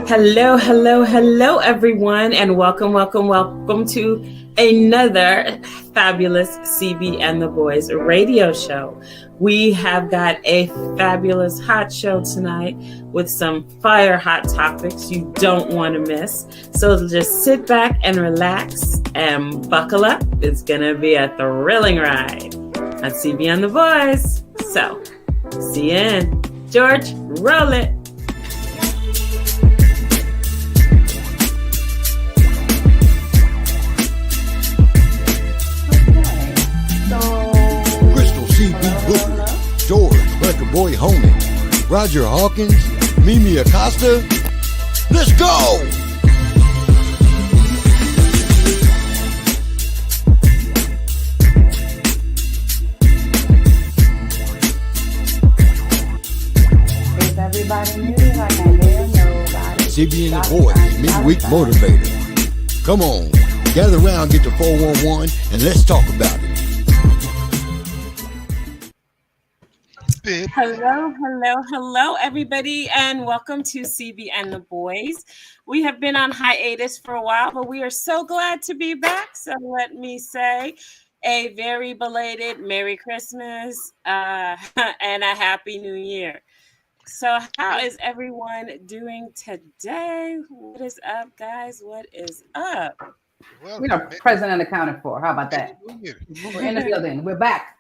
Hello, hello, hello, everyone, and welcome to another fabulous CB and the Boys radio show. We have got a fabulous hot show tonight with some fire hot topics you don't want to miss. So just sit back and relax and buckle up. It's going to be a thrilling ride on CB and the Boys. So, see you in. George, roll it. George, Record Boy Homie, Roger Hawkins, Mimi Acosta. Let's go! Is everybody new? I can't hear nobody. CB and the Boys, Midweek Motivator. Come on, gather around, get to 411, and let's talk about it. Hello, everybody, and welcome to CB and the Boys. We have been on hiatus for a while, but we are so glad to be back. So let me say a very belated Merry Christmas and a Happy New Year. So how is everyone doing today? What is up, guys? What is up? Well, we are present and accounted for. How about that? We're in the building. We're back.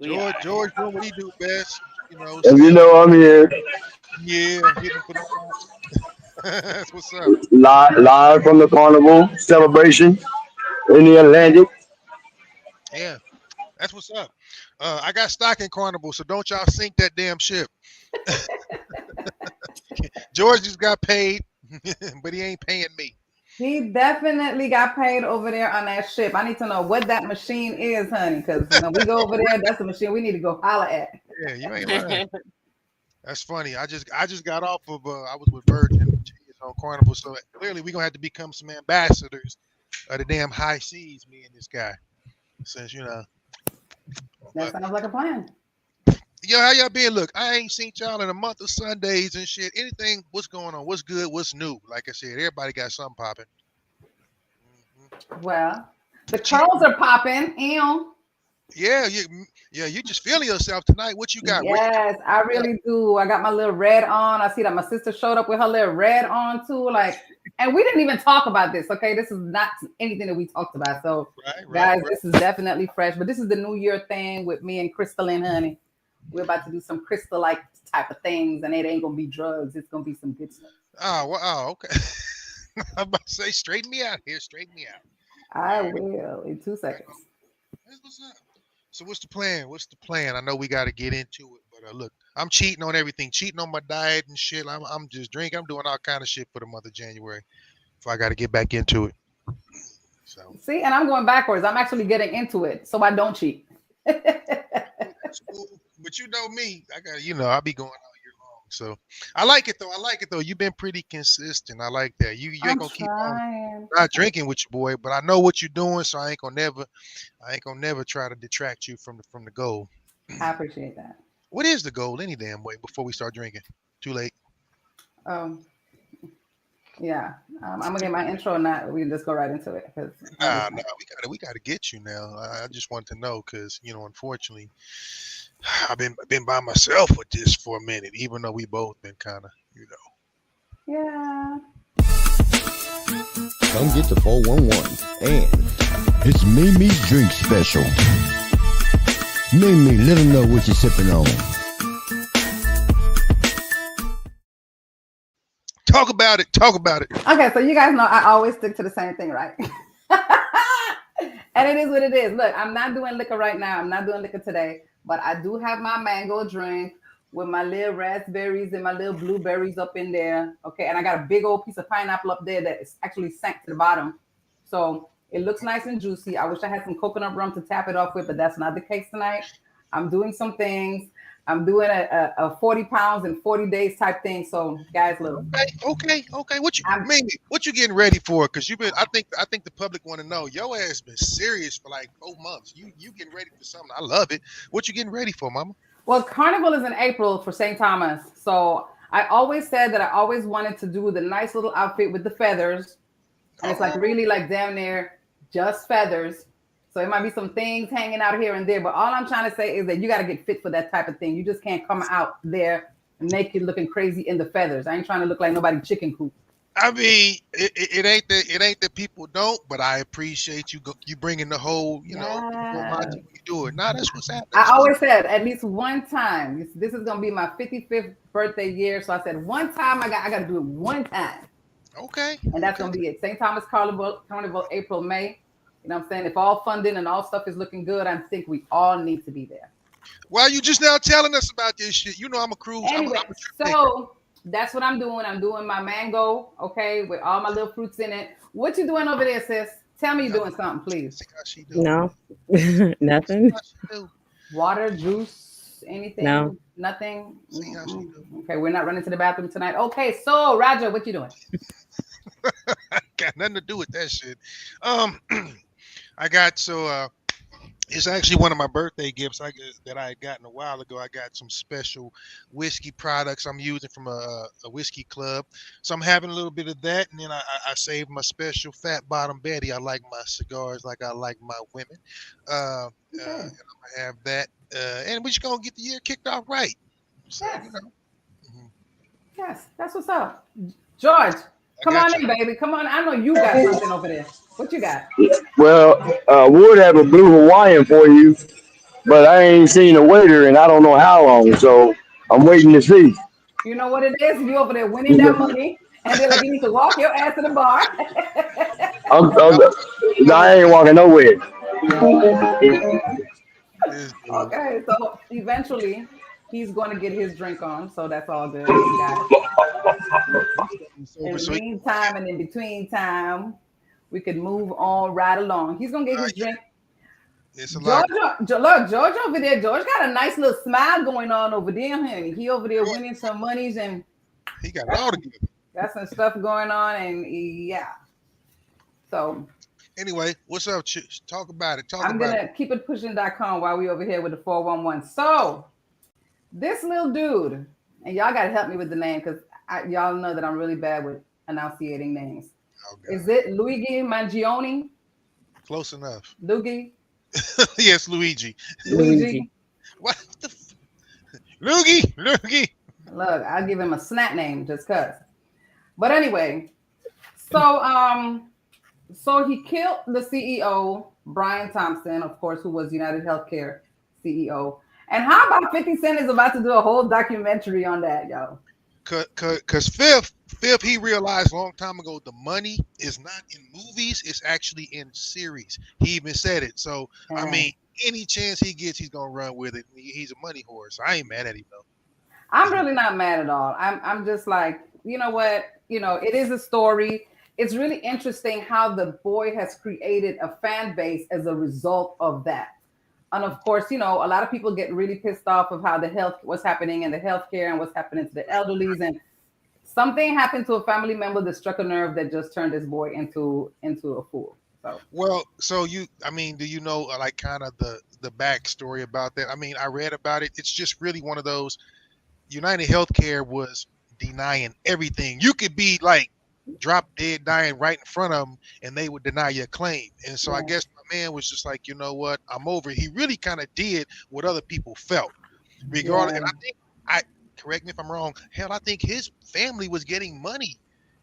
George, doing what he do best, And you know I'm here. Yeah, that's what's up. Live from the carnival celebration in the Atlantic. Yeah, that's what's up. I got stock in Carnival, so don't y'all sink that damn ship. George just got paid, but he ain't paying me. He definitely got paid over there on that ship. I need to know what that machine is, honey, because when we go over there, that's the machine we need to go holler at. Yeah, you ain't lying. That's funny. I just got off of I was with Virgin on Carnival, so clearly we're gonna have to become some ambassadors of the damn high seas, me and this guy. Since that sounds like a plan. Yo, how y'all been? Look, I ain't seen y'all in a month of Sundays and shit. Anything? What's going on? What's good? What's new? Like I said, everybody got something popping. Well, the curls are popping. Yeah, you just feeling yourself tonight. What you got? Yes, I really do. I got my little red on. I see that my sister showed up with her little red on too. And we didn't even talk about this. Okay, this is not anything that we talked about. So, guys, this is definitely fresh. But this is the New Year thing with me and Crystal and honey. We're about to do some crystal-like type of things, and it ain't gonna be drugs. It's gonna be some good stuff. Okay. I'm about to say, straighten me out here. Straighten me out. I will in 2 seconds. What's up? So what's the plan? I know we got to get into it, but look, I'm cheating on everything. Cheating on my diet and shit. I'm just drinking. I'm doing all kind of shit for the month of January. So I got to get back into it. So see, and I'm going backwards. I'm actually getting into it, so I don't cheat. But you know me, I'll be going all year long. So I like it though. You've been pretty consistent. I like that. You ain't gonna keep on not drinking with your boy, but I know what you're doing, so I ain't gonna never try to detract you from the goal. I appreciate that. What is the goal any damn way before we start drinking? Too late. Yeah. I'm gonna get my intro and that we can just go right into it. No, we gotta get you now. I just want to know because unfortunately I've been by myself with this for a minute, even though we both been kind of, Yeah. Come get the 411, and it's Mimi's drink special. Mimi, let them know what you're sipping on. Talk about it. Okay, so you guys know I always stick to the same thing, right? And it is what it is. Look, I'm not doing liquor right now. I'm not doing liquor today. But I do have my mango drink with my little raspberries and my little blueberries up in there. Okay. And I got a big old piece of pineapple up there that is actually sank to the bottom. So it looks nice and juicy. I wish I had some coconut rum to tap it off with, but that's not the case tonight. I'm doing some things. I'm doing a 40 pounds in 40 days type thing. So guys, look. Okay. What you getting ready for? Because I think the public want to know. Your ass been serious for like 4 months. You getting ready for something. I love it. What you getting ready for, mama? Well, Carnival is in April for St. Thomas. So I always said that I always wanted to do the nice little outfit with the feathers. And it's like really like damn near just feathers. So it might be some things hanging out here and there. But all I'm trying to say is that you got to get fit for that type of thing. You just can't come out there naked looking crazy in the feathers. I ain't trying to look like nobody chicken coop. I mean, it ain't that people don't, but I appreciate you bringing the whole, you do it. Nah, that's what's happening. I always said at least one time. This is gonna be my 55th birthday year, so I said one time I got to do it one time. Okay. And that's gonna be it. St. Thomas Carnival, April, May. You know what I'm saying? If all funding and all stuff is looking good, I think we all need to be there. Why you just now telling us about this shit? You know I'm a cruise. Anyway, so that's what I'm doing. I'm doing my mango, okay, with all my little fruits in it. What you doing over there, sis? Tell me you're doing something, please. See how she do. No, nothing. Water, juice, anything? No. Nothing? See how she do. Okay, we're not running to the bathroom tonight. Okay, so Roger, what you doing? Got nothing to do with that shit. I got it's actually one of my birthday gifts that I had gotten a while ago. I got some special whiskey products I'm using from a whiskey club. So I'm having a little bit of that. And then I saved my special Fat Bottom Betty. I like my cigars like I like my women. And I'm going to have that. And we're just going to get the year kicked off right. So, yes. You know. Mm-hmm. Yes, that's what's up. George, come on in, baby. Come on. I know you got something over there. What you got? Well, would have a blue Hawaiian for you, but I ain't seen a waiter in I don't know how long, so I'm waiting to see. You know what it is? You over there winning that money, and they're like, you need to walk your ass to the bar. I ain't walking nowhere. Okay, so eventually he's going to get his drink on, so that's all good. In the meantime and in between time, we could move on right along. He's going to get his drink. George over there. George got a nice little smile going on over there, honey. He over there winning some monies and he got it all together. Got some stuff going on, and yeah. So anyway, what's up? Talk about it. I'm gonna keep it pushing.com while we over here with the 411. So this little dude, and y'all gotta help me with the name because y'all know that I'm really bad with enunciating names. Okay. Is it Luigi Mangione? Close enough. Luigi? Yes, Luigi. Luigi. What the Luigi? Look, I'll give him a snap name just cause. But anyway, so he killed the CEO, Brian Thompson, of course, who was United Healthcare CEO. And how about 50 Cent is about to do a whole documentary on that, yo? Because Fifth, he realized a long time ago the money is not in movies, it's actually in series. He even said it. So, I mean, any chance he gets, he's going to run with it. He's a money whore, so I ain't mad at him, though. I'm really not mad at all. I'm just like, you know what? You know, it is a story. It's really interesting how the boy has created a fan base as a result of that. And of course, you know, a lot of people get really pissed off of how what's happening in the healthcare and what's happening to the elderlies. And something happened to a family member that struck a nerve that just turned this boy into a fool. So. Well, so do you know like kind of the backstory about that? I mean, I read about it. It's just really one of those. United Healthcare was denying everything. You could be like drop dead dying right in front of them and they would deny your claim. And so I guess my man was just like, you know what, I'm over it. He really kind of did what other people felt regardless. And I think correct me if I'm wrong. Hell, I think his family was getting money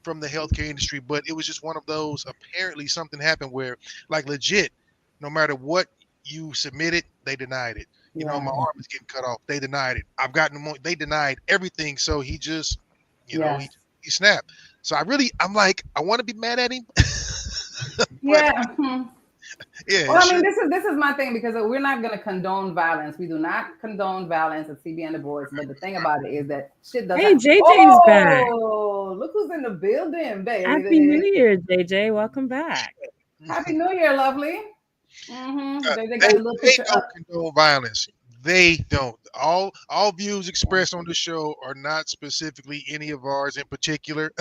from the healthcare industry, but it was just one of those, apparently something happened where like legit, no matter what you submitted, they denied it. You know, my arm is getting cut off. They denied it. I've gotten more. They denied everything. So he just, you know, he snapped. So I'm like, I want to be mad at him. Yeah. Yeah. Well, I mean, this is my thing because we're not going to condone violence. We do not condone violence at CB and the boys. But the thing about it is that shit doesn't. Hey, JJ's back. Oh, look who's in the building, baby. Happy New Year, JJ. Welcome back. Happy New Year, lovely. Mm-hmm. They don't condone violence. They don't. All views expressed on the show are not specifically any of ours in particular.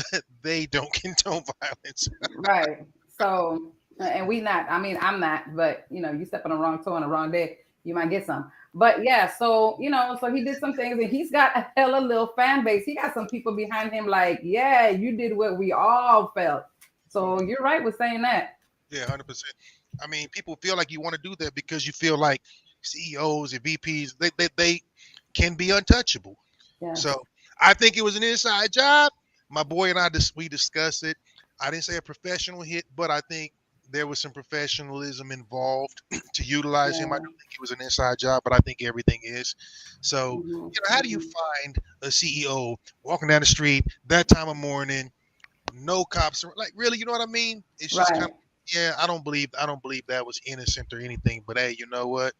They don't condone violence. Right. So, and we not. I mean, I'm not. But you know, you step on the wrong toe on the wrong day, you might get some. But yeah, so so he did some things, and he's got a hella little fan base. He got some people behind him, like, yeah, you did what we all felt. So you're right with saying that. Yeah, 100%. I mean, people feel like you want to do that because you feel like CEOs and VPs they can be untouchable. Yeah. So I think it was an inside job. My boy and I we discussed it. I didn't say a professional hit, but I think there was some professionalism involved to utilize him. I don't think it was an inside job, but I think everything is. So, how do you find a CEO walking down the street that time of morning, no cops, like, really, you know what I mean? It's just kind of, I don't believe that was innocent or anything, but hey, you know what?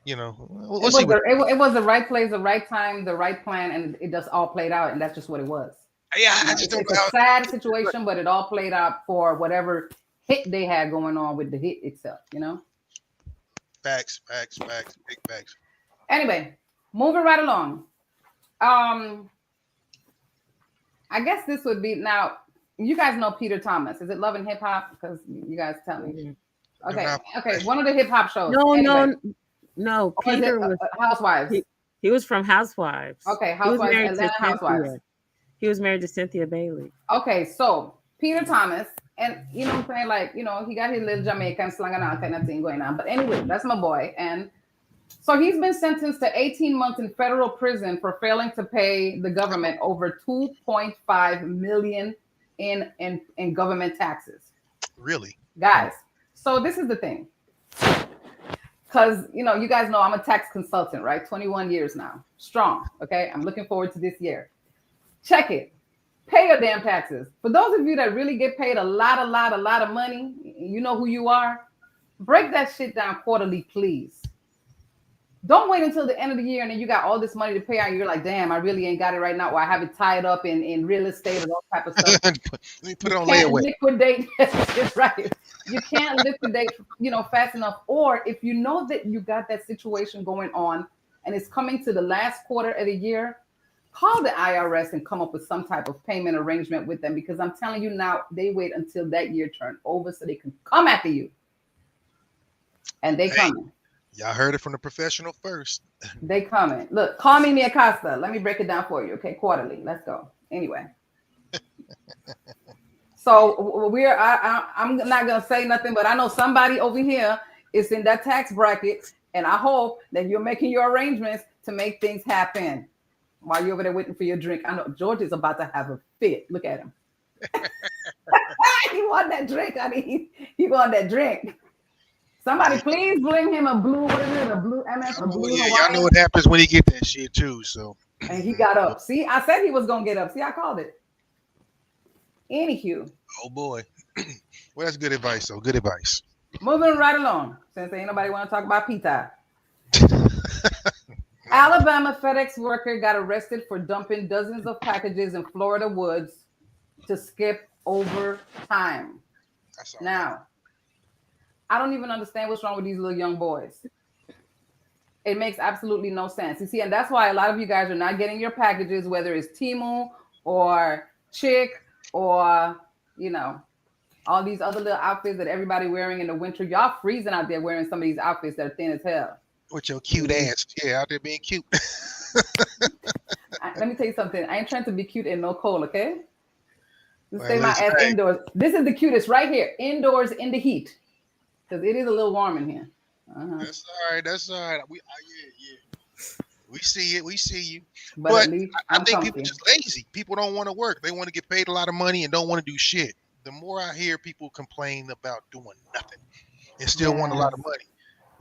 We'll see. It was the right place, the right time, the right plan, and it just all played out, and that's just what it was. Yeah, I just don't know. It's a sad situation, but it all played out for whatever hit they had going on with the hit itself, Facts, big facts. Anyway, moving right along. I guess this would be, now, you guys know Peter Thomas. Is it Love and Hip Hop? Because you guys tell me. Okay. One of the hip hop shows. No. Peter was Housewives. He was from Housewives. Okay, Housewives, Atlanta Housewives. He was married to Cynthia Bailey. Okay, so Peter Thomas, and you know what I'm saying, like, he got his little Jamaican slang and all kind of thing going on. But anyway, that's my boy. And so he's been sentenced to 18 months in federal prison for failing to pay the government over $2.5 million in government taxes. Really? Guys, so this is the thing. Because, you guys know I'm a tax consultant, right? 21 years now. Strong, okay? I'm looking forward to this year. Check it. Pay your damn taxes. For those of you that really get paid a lot of money, you know who you are, break that shit down quarterly, please. Don't wait until the end of the year and then you got all this money to pay out. And you're like, damn, I really ain't got it right now. Or I have it tied up in real estate and all type of stuff. Let me put it on layaway. Liquidate. That's right. You can't liquidate, fast enough. Or if you know that you got that situation going on and it's coming to the last quarter of the year, call the IRS and come up with some type of payment arrangement with them, because I'm telling you now, they wait until that year turn over so they can come after you. And they coming. Y'all heard it from the professional first. They coming. Look, call me Mia Costa. Let me break it down for you. Okay, quarterly. Let's go. Anyway. So I'm not gonna say nothing, but I know somebody over here is in that tax bracket, and I hope that you're making your arrangements to make things happen while you're over there waiting for your drink. I know George is about to have a fit. Look at him. He want that drink. I mean, he want that drink. Somebody please bring him a blue, what is it? A blue MS? A blue Hawaii. Y'all know what happens when he get that shit too. So. And he got up. See, I said he was gonna get up. See, I called it. Anywho. Oh boy. Well, that's good advice. So good advice. Moving right along, since ain't nobody want to talk about pita. Alabama FedEx worker got arrested for dumping dozens of packages in Florida woods to skip overtime. Now, I don't even understand what's wrong with these little young boys. It makes absolutely no sense. You see, and that's why a lot of you guys are not getting your packages, whether it's Temu or Chick or, all these other little outfits that everybody wearing in the winter. Y'all freezing out there wearing some of these outfits that are thin as hell. With your cute ass. Yeah, out there being cute. Let me tell you something. I ain't trying to be cute in no cold, okay? Just stay my ass indoors. This is the cutest right here. Indoors in the heat. Because it is a little warm in here. Uh-huh. That's all right. We see it. We see you. But I think people are just lazy. People don't want to work. They want to get paid a lot of money and don't want to do shit. The more I hear people complain about doing nothing and still want a lot of money.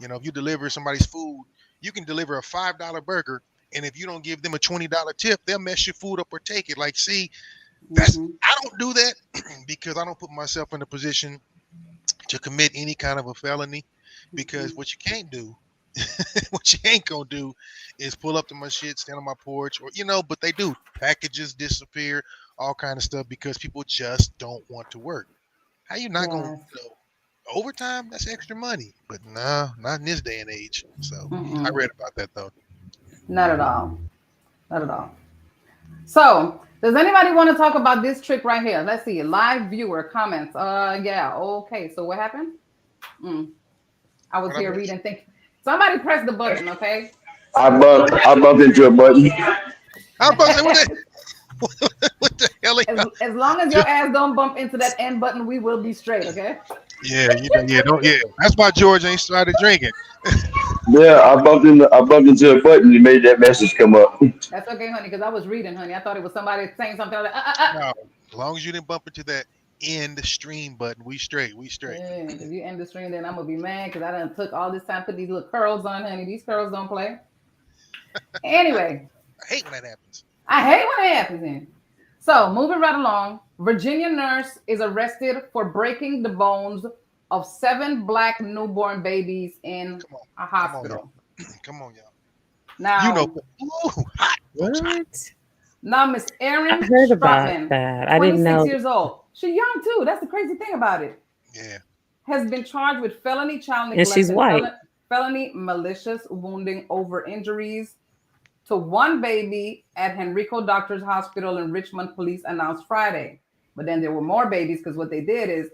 If you deliver somebody's food, you can deliver a $5 burger, and if you don't give them a $20 tip, they'll mess your food up or take it. Like, see, I don't do that because I don't put myself in a position to commit any kind of a felony, because what you can't do, what you ain't gonna do is pull up to my shit, stand on my porch, or but they do. Packages disappear, all kind of stuff, because people just don't want to work. How you not gonna overtime? That's extra money, but no, not in this day and age. So I read about that though. Not at all. So does anybody want to talk about this trick right here? Let's see. Live viewer comments. Yeah. Okay. So what happened? I was here reading. Somebody press the button, okay? I bumped into a button. I'm about to say, what the hell? As long as your ass don't bump into that end button, we will be straight, okay? Yeah, That's why George ain't started drinking. Yeah, I bumped into a button and made that message come up. That's okay, honey, because I was reading, honey. I thought it was somebody saying something. I was like, No, as long as you didn't bump into that end stream button, we straight. Yeah, if you end the stream, then I'm gonna be mad because I done took all this time to put these little curls on, honey. These curls don't play. Anyway, I hate when that happens. I hate when it happens. Then. So moving right along, Virginia nurse is arrested for breaking the bones of 7 black newborn babies in a hospital. Come on, y'all. Now you know, hot. What? Now Miss Erin I heard about Stratman, that. I didn't know. 26 years old. She's young too. That's the crazy thing about it. Yeah. Has been charged with felony child And neglect she's white. felony malicious wounding over injuries to 1 baby at Henrico Doctors Hospital in Richmond, police announced Friday. But then there were more babies because what they did is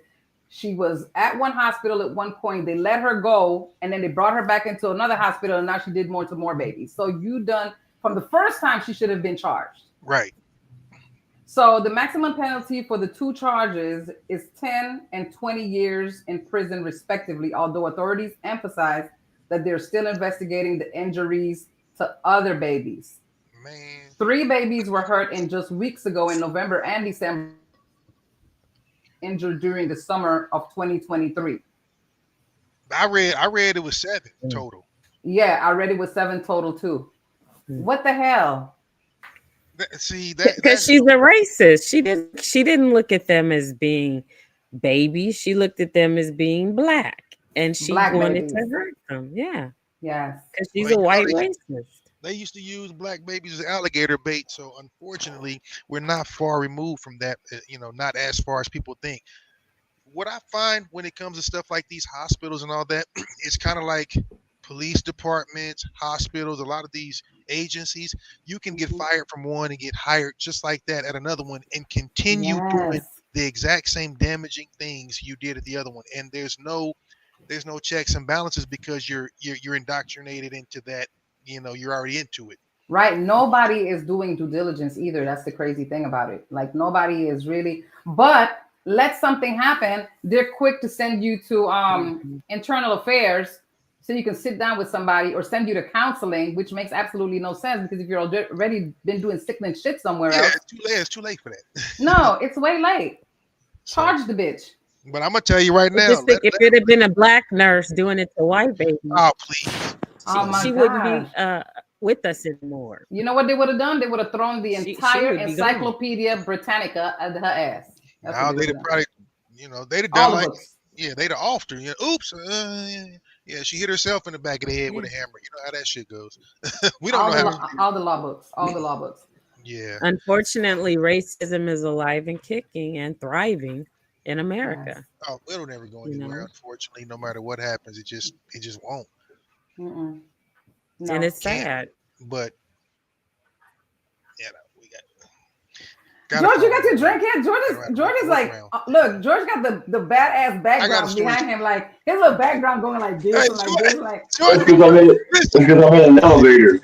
she was at one hospital at one point. They let her go and then they brought her back into another hospital and now she did more to more babies. So you done from the first time she should have been charged. Right. So the maximum penalty for the 2 charges is 10 and 20 years in prison, respectively, although authorities emphasize that they're still investigating the injuries to other babies. Man. 3 babies were hurt in just weeks ago in November and December, injured during the summer of 2023. I read it was 7 total. Yeah, I read it was 7 total too. What the hell? See because she's a racist. She didn't look at them as being babies. She looked at them as being black, and she wanted to hurt them. Yeah. Yes. Because she's a white racist. They used to use black babies as alligator bait. So unfortunately, we're not far removed from that. Not as far as people think. What I find when it comes to stuff like these hospitals and all that, it's kind of like police departments, hospitals, a lot of these agencies, you can get fired from one and get hired just like that at another one and continue doing the exact same damaging things you did at the other one. And there's no checks and balances because you're indoctrinated into that, you're already into it. Right. Nobody is doing due diligence either. That's the crazy thing about it. Like nobody is really, but let something happen, they're quick to send you to internal affairs so you can sit down with somebody or send you to counseling, which makes absolutely no sense because if you're already been doing sickening shit somewhere else. It's too late for that. No, it's way late. Charge the bitch. But I'm gonna tell you right now, if it had been a black nurse doing it to white babies, oh please, she wouldn't be with us anymore. You know what they would have done? They would have thrown the entire Encyclopedia Britannica at her ass. Now they'd have probably, they'd have done like, they'd have offed her. Oops, yeah, she hit herself in the back of the head with a hammer. You know how that shit goes. We don't know all the law books. Yeah. Unfortunately, racism is alive and kicking and thriving in America. Yes. Oh, it'll never go anywhere. Unfortunately, no matter what happens, it just won't. No. And it's sad. But we got. George, you got your drink here. George is like, look, George got the badass background behind him, like his little background going like this, like. That's because I'm in an elevator.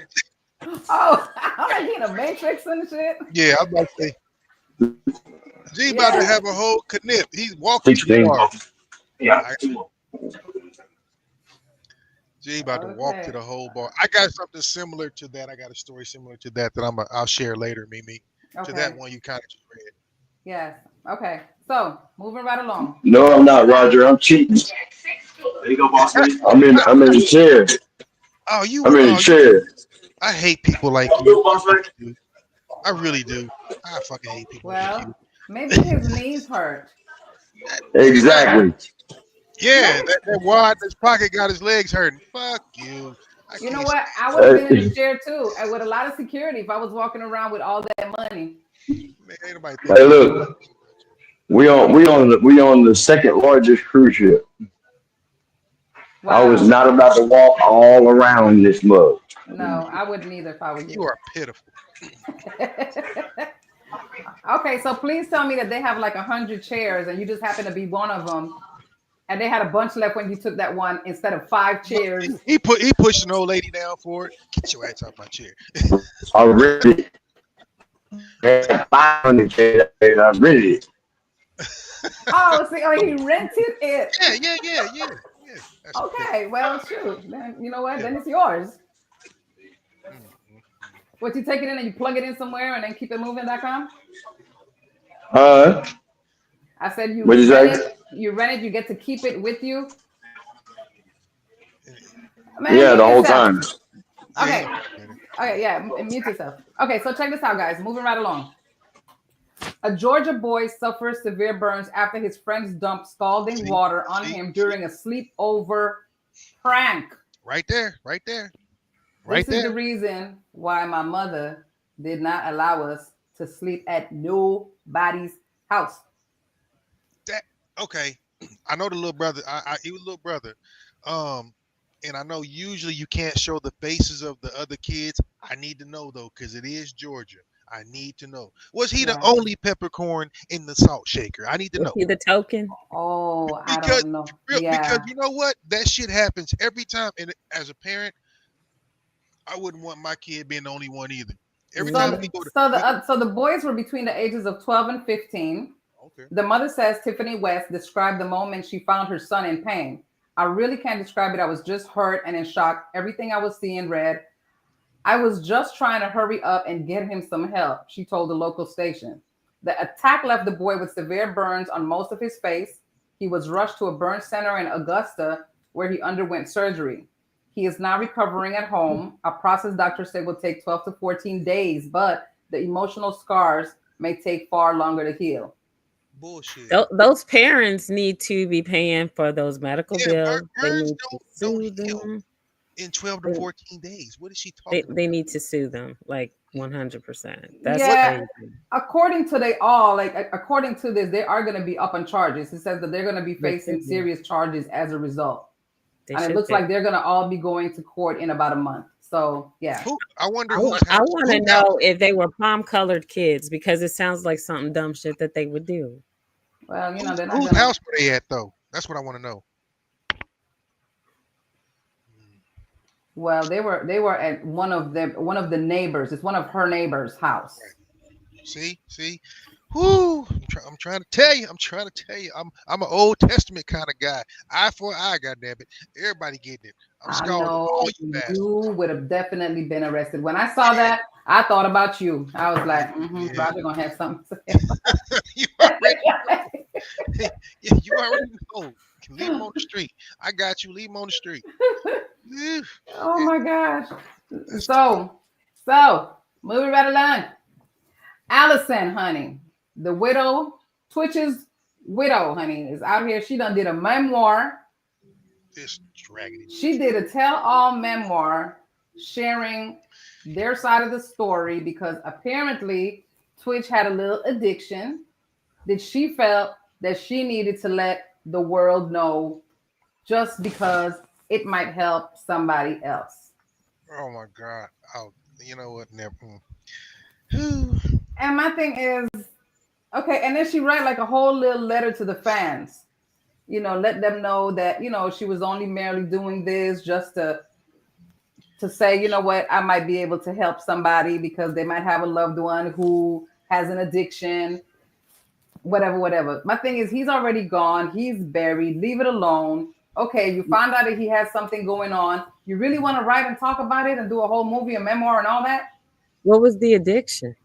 Oh, I'm like in a Matrix and shit. Yeah, I'm about to say. G about to have a whole knip. He's walking to the bar. Yeah. G about to walk to the whole bar. I got something similar to that. I got a story similar to that I'll share later, Mimi. Okay. To that one you kind of just read. Yes. Okay. So moving right along. No, I'm not, Roger. I'm cheating. There you go, boss. I'm in the chair. Oh, I'm in the chair. I hate people like you. I really do. I fucking hate people like you. Maybe his knees hurt. Exactly. Yeah, that wad in his pocket got his legs hurting. Fuck you. You know what? I would have been in the chair too, and with a lot of security if I was walking around with all that money. Man, hey, look, we on the second largest cruise ship. Wow. I was not about to walk all around this mug. No, I wouldn't either if I was you. You are pitiful. Okay, so please tell me that they have like 100 chairs and you just happen to be one of them. And they had a bunch left when you took that one instead of 5 chairs. He pushed an old lady down for it. Get your ass off my chair. Already. 500 chairs. I rented it. Oh, see, he rented it. Yeah. Okay, well, shoot. Then you know what? Yeah. Then it's yours. What, you take it in and you plug it in somewhere and then keep it moving.com? I said you rent it. You rent it. You get to keep it with you. Man, yeah, the whole time. Okay. Okay, yeah, mute yourself. Okay, so check this out, guys. Moving right along. A Georgia boy suffers severe burns after his friends dumped scalding water on him during a sleepover prank. Right there. This is the reason why my mother did not allow us to sleep at nobody's house. Okay. I know the little brother. He was a little brother. And I know usually you can't show the faces of the other kids. I need to know though, because it is Georgia. I need to know. Was he the only peppercorn in the salt shaker? I need to know. Was he the token? Oh, I don't know. Because you know what? That shit happens every time. And as a parent, I wouldn't want my kid being the only one either. Every time we go to so the boys were between the ages of 12 and 15. Okay. The mother says Tiffany West described the moment she found her son in pain. I really can't describe it. I was just hurt and in shock. Everything I was seeing read. I was just trying to hurry up and get him some help, she told the local station. The attack left the boy with severe burns on most of his face. He was rushed to a burn center in Augusta where he underwent surgery. He is now recovering at home, a process doctors say will take 12 to 14 days, but the emotional scars may take far longer to heal. Bullshit. Those parents need to be paying for those medical bills. They need to sue them. In 12 to 14 days. What is she talking about? They need to sue them, like 100%. That's crazy. According to according to this, they are going to be up on charges. It says that they're going to be facing serious charges as a result. And it looks like they're going to all be going to court in about a month. So, yeah. I want to know if they were palm-colored kids, because it sounds like something dumb shit that they would do. Well, you know, whose house were they at, though? That's what I want to know. Well, they were at one of the neighbors. It's one of her neighbors' house. See. Whoo! I'm trying to tell you. I'm an Old Testament kind of guy. Eye for eye, goddamn it. Everybody getting it. I'm scalding all you bastards. You would have definitely been arrested. When I saw that, I thought about you. I was like, Roger gonna have something to say. You already know. Leave him on the street. I got you. Leave him on the street. Oh my gosh. So moving right along. Allison, honey, the widow, Twitch's widow, honey, is out here. She done did a memoir. She did a tell-all memoir sharing their side of the story because apparently Twitch had a little addiction that she felt that she needed to let the world know just because it might help somebody else. Oh my God. Oh, you know what? Never. And my thing is, okay, and then she write like a whole little letter to the fans, you know, let them know that, you know, she was only merely doing this just to say, you know what, I might be able to help somebody because they might have a loved one who has an addiction, whatever. My thing is, he's already gone. He's buried. Leave it alone. Okay, you found out that he has something going on. You really want to write and talk about it and do a whole movie, a memoir and all that? What was the addiction?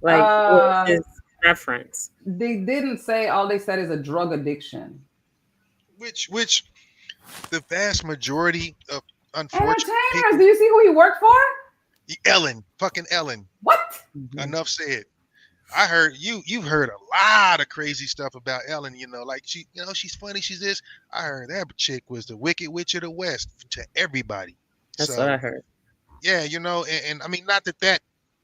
Like, what was his reference? They didn't say. All they said is a drug addiction. Which the vast majority of unfortunate entertainers. Do you see who he worked for? Ellen. Fucking Ellen. What? Enough said. I heard you've heard a lot of crazy stuff about Ellen, you know, like she, you know, she's funny, she's this. I heard that chick was the Wicked Witch of the West to everybody. That's what I heard. Yeah, you know, and I mean, not that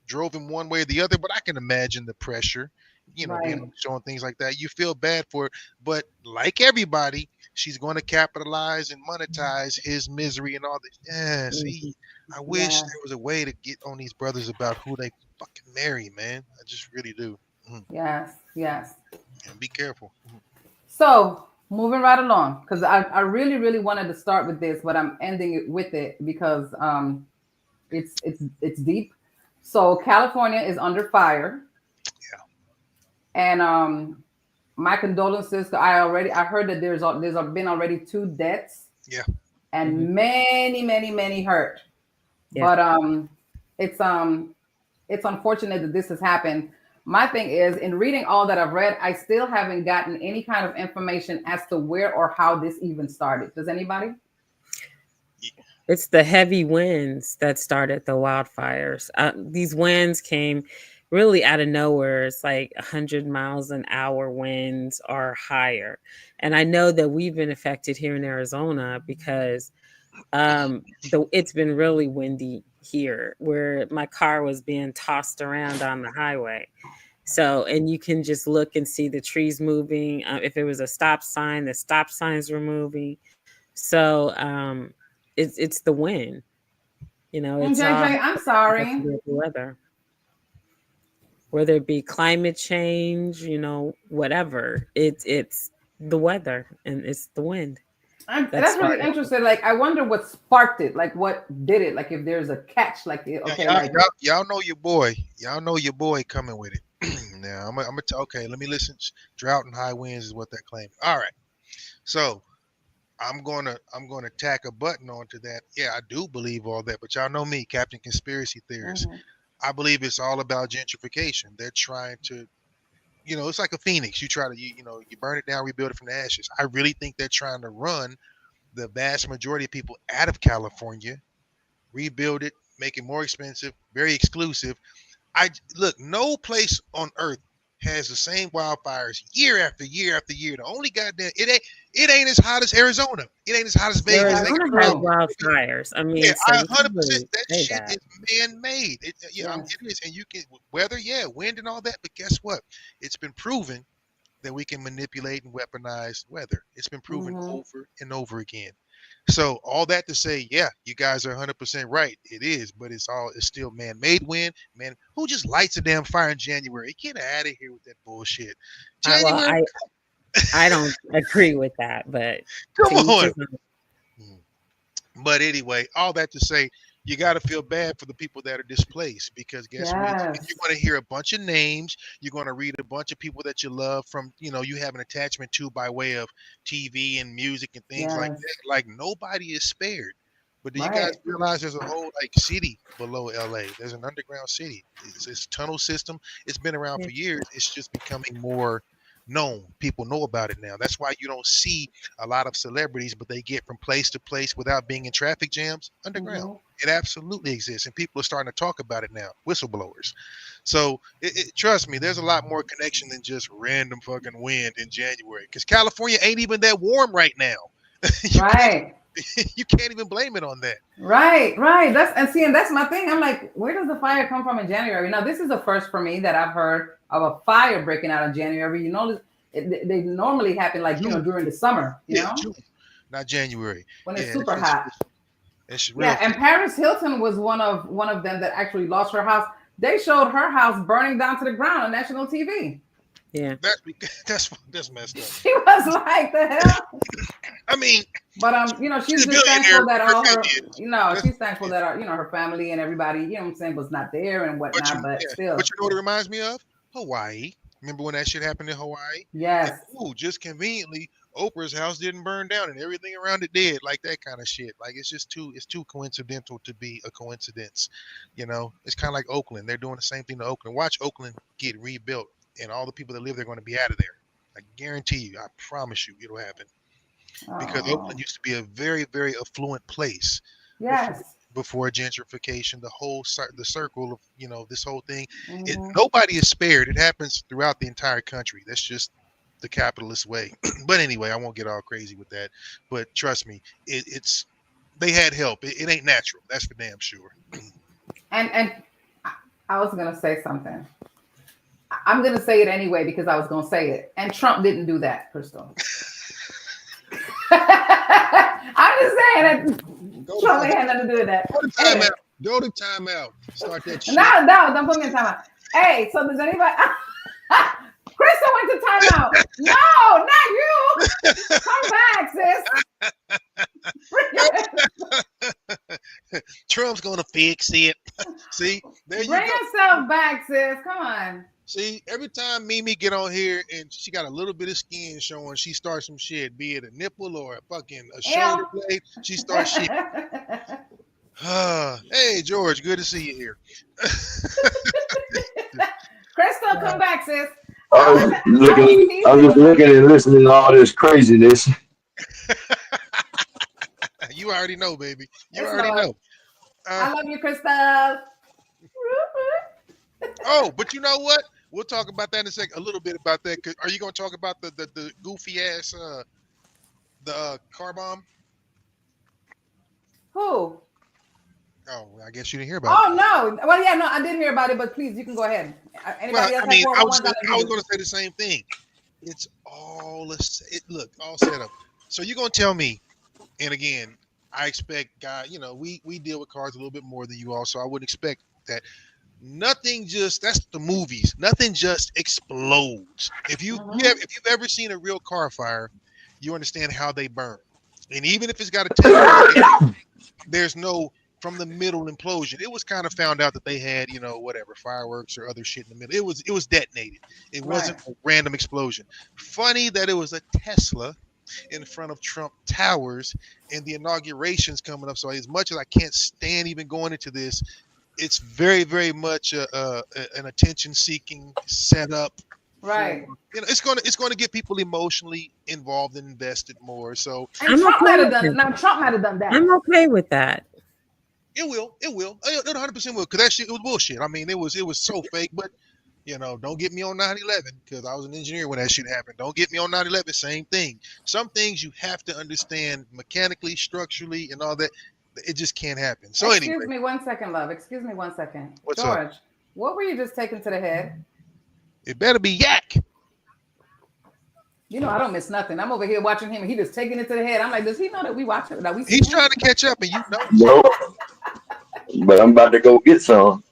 drove him one way or the other, but I can imagine the pressure, you know, being showing things like that. You feel bad for it, but like everybody, she's going to capitalize and monetize his misery and all this. Yeah, see, I wish there was a way to get on these brothers about who they fucking marry, man. I just really do. Yes. And be careful. So Moving right along, because I really, really wanted to start with this, but I'm ending it with it because it's deep. So California is under fire, and my condolences. I heard that there's been already 2 deaths. Yeah. And many hurt. Yeah. But it's unfortunate that this has happened. My thing is, in reading all that I've read, I still haven't gotten any kind of information as to where or how this even started. Does anybody? It's the heavy winds that started the wildfires. These winds came really out of nowhere. It's like 100 miles an hour winds or higher. And I know that we've been affected here in Arizona because it's been really windy here, where my car was being tossed around on the highway. So, and you can just look and see the trees moving. If it was a stop sign, the stop signs were moving. So, it's the wind, it's JJ, I'm sorry. the weather, whether it be climate change, whatever. It's the weather and it's the wind. That's really interesting. Like, I wonder what sparked it. Like, what did it? Like, if there's a catch. Like, okay, y'all know your boy. Y'all know your boy coming with it. Now, I'm gonna okay. Let me listen. Drought and high winds is what they're claiming. All right. So I'm gonna tack a button onto that. Yeah, I do believe all that, but y'all know me, Captain Conspiracy Theorist. Mm-hmm. I believe it's all about gentrification. They're trying to, it's like a phoenix. You try to, you burn it down, rebuild it from the ashes. I really think they're trying to run the vast majority of people out of California, rebuild it, make it more expensive, very exclusive. Look, no place on earth has the same wildfires year after year after year. The only goddamn it ain't as hot as Arizona. It ain't as hot as Vegas. Arizona has wildfires. I mean, 100%. That shit is man-made. It is, and you can weather, wind and all that. But guess what? It's been proven that we can manipulate and weaponize weather. It's been proven over and over again. So all that to say, yeah, you guys are 100% right. It is, but it's still man-made wind. Man, who just lights a damn fire in January? Get out of here with that bullshit. January. I don't agree with that, but come on. But anyway, all that to say, you got to feel bad for the people that are displaced, because guess what? You're going to hear a bunch of names. You're going to read a bunch of people that you love from, you have an attachment to by way of TV and music and things like that. Like, nobody is spared. But do you guys realize there's a whole city below LA? There's an underground city. It's tunnel system. It's been around for years. It's just becoming more known. People know about it now. That's why you don't see a lot of celebrities, but they get from place to place without being in traffic jams underground. It absolutely exists, and people are starting to talk about it now. Whistleblowers. So trust me, there's a lot more connection than just random fucking wind in January, because California ain't even that warm right now. You can't even blame it on that. Right. And that's my thing. I'm like, where does the fire come from in January? Now, this is the first for me that I've heard of a fire breaking out in January. They normally happen during the summer. You know, June, not January, when it's super hot. It's real. And Paris Hilton was one of them that actually lost her house. They showed her house burning down to the ground on national TV. Yeah, that's messed up. She was like, the hell. I mean, but she's just thankful that all her, she's thankful that her family and everybody, what I'm saying, was not there and whatnot. But still, but you know what it reminds me of? Hawaii. Remember when that shit happened in Hawaii? Yes. And, just conveniently, Oprah's house didn't burn down and everything around it did, like that kind of shit. Like, it's too coincidental to be a coincidence. It's kind of like Oakland. They're doing the same thing to Oakland. Watch Oakland get rebuilt, and all the people that live there are going to be out of there. I guarantee you. I promise you, it'll happen. Because Oakland used to be a very, very affluent place. Yes. Before gentrification, the circle of this whole thing, nobody is spared. It happens throughout the entire country. That's just the capitalist way. But anyway, I won't get all crazy with that. But trust me, they had help. It ain't natural. That's for damn sure. And I was gonna say something. I'm gonna say it anyway because I was gonna say it. And Trump didn't do that, Crystal. I'm just saying that Trump ain't had nothing to do with that. Go to timeout. Start that shit. No, don't put me in timeout. Hey, so does anybody? Crystal went to timeout. No, not you. Come back, sis. Trump's gonna fix it. See, there you go. Bring yourself back, sis. Come on. See, every time Mimi get on here and she got a little bit of skin showing, she starts some shit, be it a nipple or a fucking shoulder blade. She starts shit. Hey, George, good to see you here. Crystal, come back, sis. I'm just looking and listening to all this craziness. You already know, baby. You Yes, already Lord. know. I love you, Crystal. Oh, but you know what? We'll talk about that in a second. A little bit about that. Are you going to talk about the goofy ass car bomb? Who? Oh, I guess you didn't hear about it. Oh no! Well, yeah, no, I did hear about it, but please, you can go ahead. Anybody else? I was going to say the same thing. It's all all set up. So you're going to tell me, and again, I expect, we deal with cars a little bit more than you all, so I would expect that. Nothing just, that's the movies. Nothing just explodes. If you've ever seen a real car fire, you understand how they burn. And even if it's got a tank, there's no from the middle implosion. It was kind of found out that they had, fireworks or other shit in the middle. It was detonated. It wasn't a random explosion. Funny that it was a Tesla in front of Trump Towers and the inauguration's coming up. So as much as I can't stand even going into this, it's very, very much an attention-seeking setup. Right. It's going to get people emotionally involved and invested more. So Trump might have done that. I'm okay with that. It will. It 100% will. Because that shit, it was bullshit. I mean, it was so fake. But don't get me on 9/11 because I was an engineer when that shit happened. Don't get me on 9/11. Same thing. Some things you have to understand mechanically, structurally, and all that. It just can't happen. So Excuse me 1 second, love. Excuse me 1 second. What's George, up? What were you just taking to the head? It better be yak. I don't miss nothing. I'm over here watching him, and he just taking it to the head. I'm like, does he know that we watch it? He's trying to catch up, and Nope. But I'm about to go get some.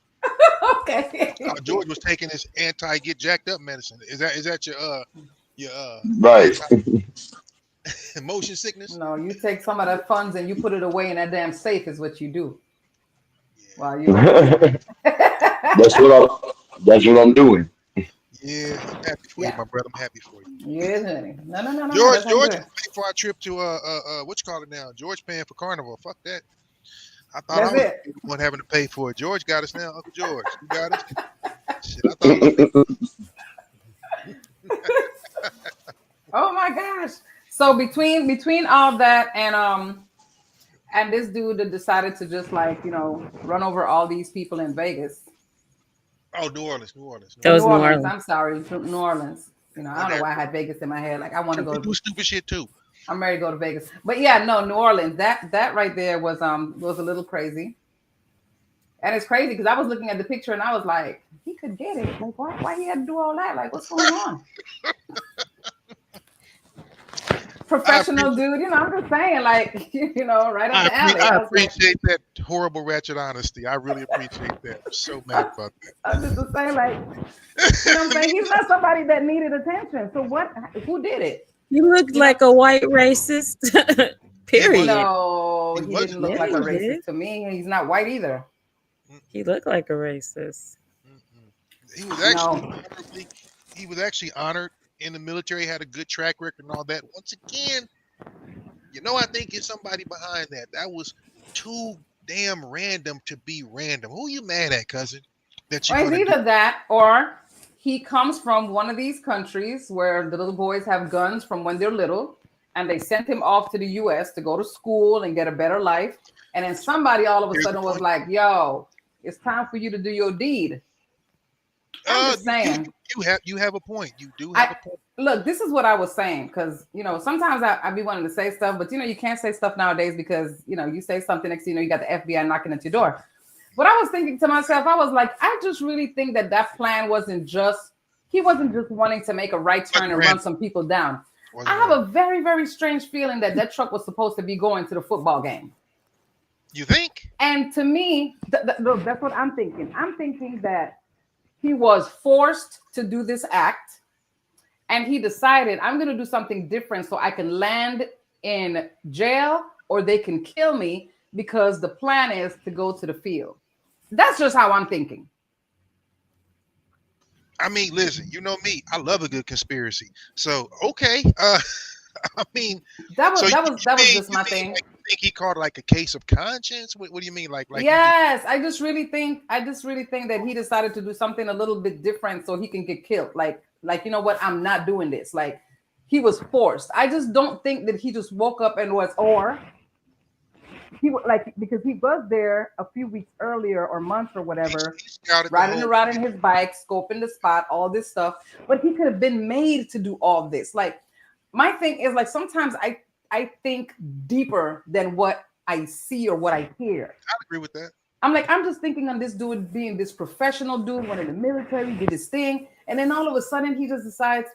Okay. George was taking his anti-get jacked up medicine. Is that your right? Motion sickness? No, you take some of that funds and you put it away in that damn safe is what you do. Yeah. Wow, you. That's what I'm doing. Yeah, I'm happy for you, my brother. I'm happy for you. Yes, honey. No. George paying for our trip to what you call it now? George paying for Carnival. Fuck that. I thought I was the one having to pay for it. George got us now. Uncle George, you got us. Shit, I thought. Oh my gosh. So between all that and this dude that decided to just run over all these people in Vegas. Oh, New Orleans. That was New Orleans. I'm sorry, New Orleans. I don't know why I had Vegas in my head. Like I want to go do stupid shit too. I'm ready to go to Vegas. But yeah, no, New Orleans. That right there was a little crazy. And it's crazy because I was looking at the picture and I was like, he could get it. Like, why he had to do all that? Like, what's going on? Professional dude, I'm just saying, like, right up the alley. I appreciate that horrible ratchet honesty. I really appreciate that. I'm so mad about that. I'm just saying, like, I'm saying? He's not somebody that needed attention. So who did it? You looked like a white racist. Period. No, he didn't look like a racist to me. He's not white either. He looked like a racist. He was actually honored in the military, had a good track record and all that. Once again, I think it's somebody behind that. That was too damn random to be random. Who you mad at, cousin? It's either that or he comes from one of these countries where the little boys have guns from when they're little, and they sent him off to the U.S. to go to school and get a better life. And then somebody all of a sudden was like, yo, it's time for you to do your deed. I'm just saying. You have a point. You do have a point. Look, this is what I was saying, because sometimes I be wanting to say stuff, but you can't say stuff nowadays because you say something next thing you got the FBI knocking at your door. But I was thinking to myself, I was like, I just really think that plan wasn't just he wasn't just wanting to make a right turn and run some people down. I have a very, very strange feeling that truck was supposed to be going to the football game. You think? And to me, that's what I'm thinking. I'm thinking that he was forced to do this act And he decided, I'm going to do something different so I can land in jail or they can kill me because the plan is to go to the field. That's just how I'm thinking. I mean, listen, you know me. I love a good conspiracy. So, okay. I mean, that was you just my thing. Like, you think he called it like a case of conscience? What do you mean? Like yes, I just really think that he decided to do something a little bit different so he can get killed. Like, you know what? I'm not doing this. Like, he was forced. I just don't think that he just woke up and was, or he like, because he was there a few weeks earlier or months or whatever, riding around in his bike, scoping the spot, all this stuff. But he could have been made to do all this. Like, my thing is, like, sometimes I think deeper than what I see or what I hear. I agree with that. I'm just thinking on this dude being this professional dude, went in the military, did his thing, and then all of a sudden he just decides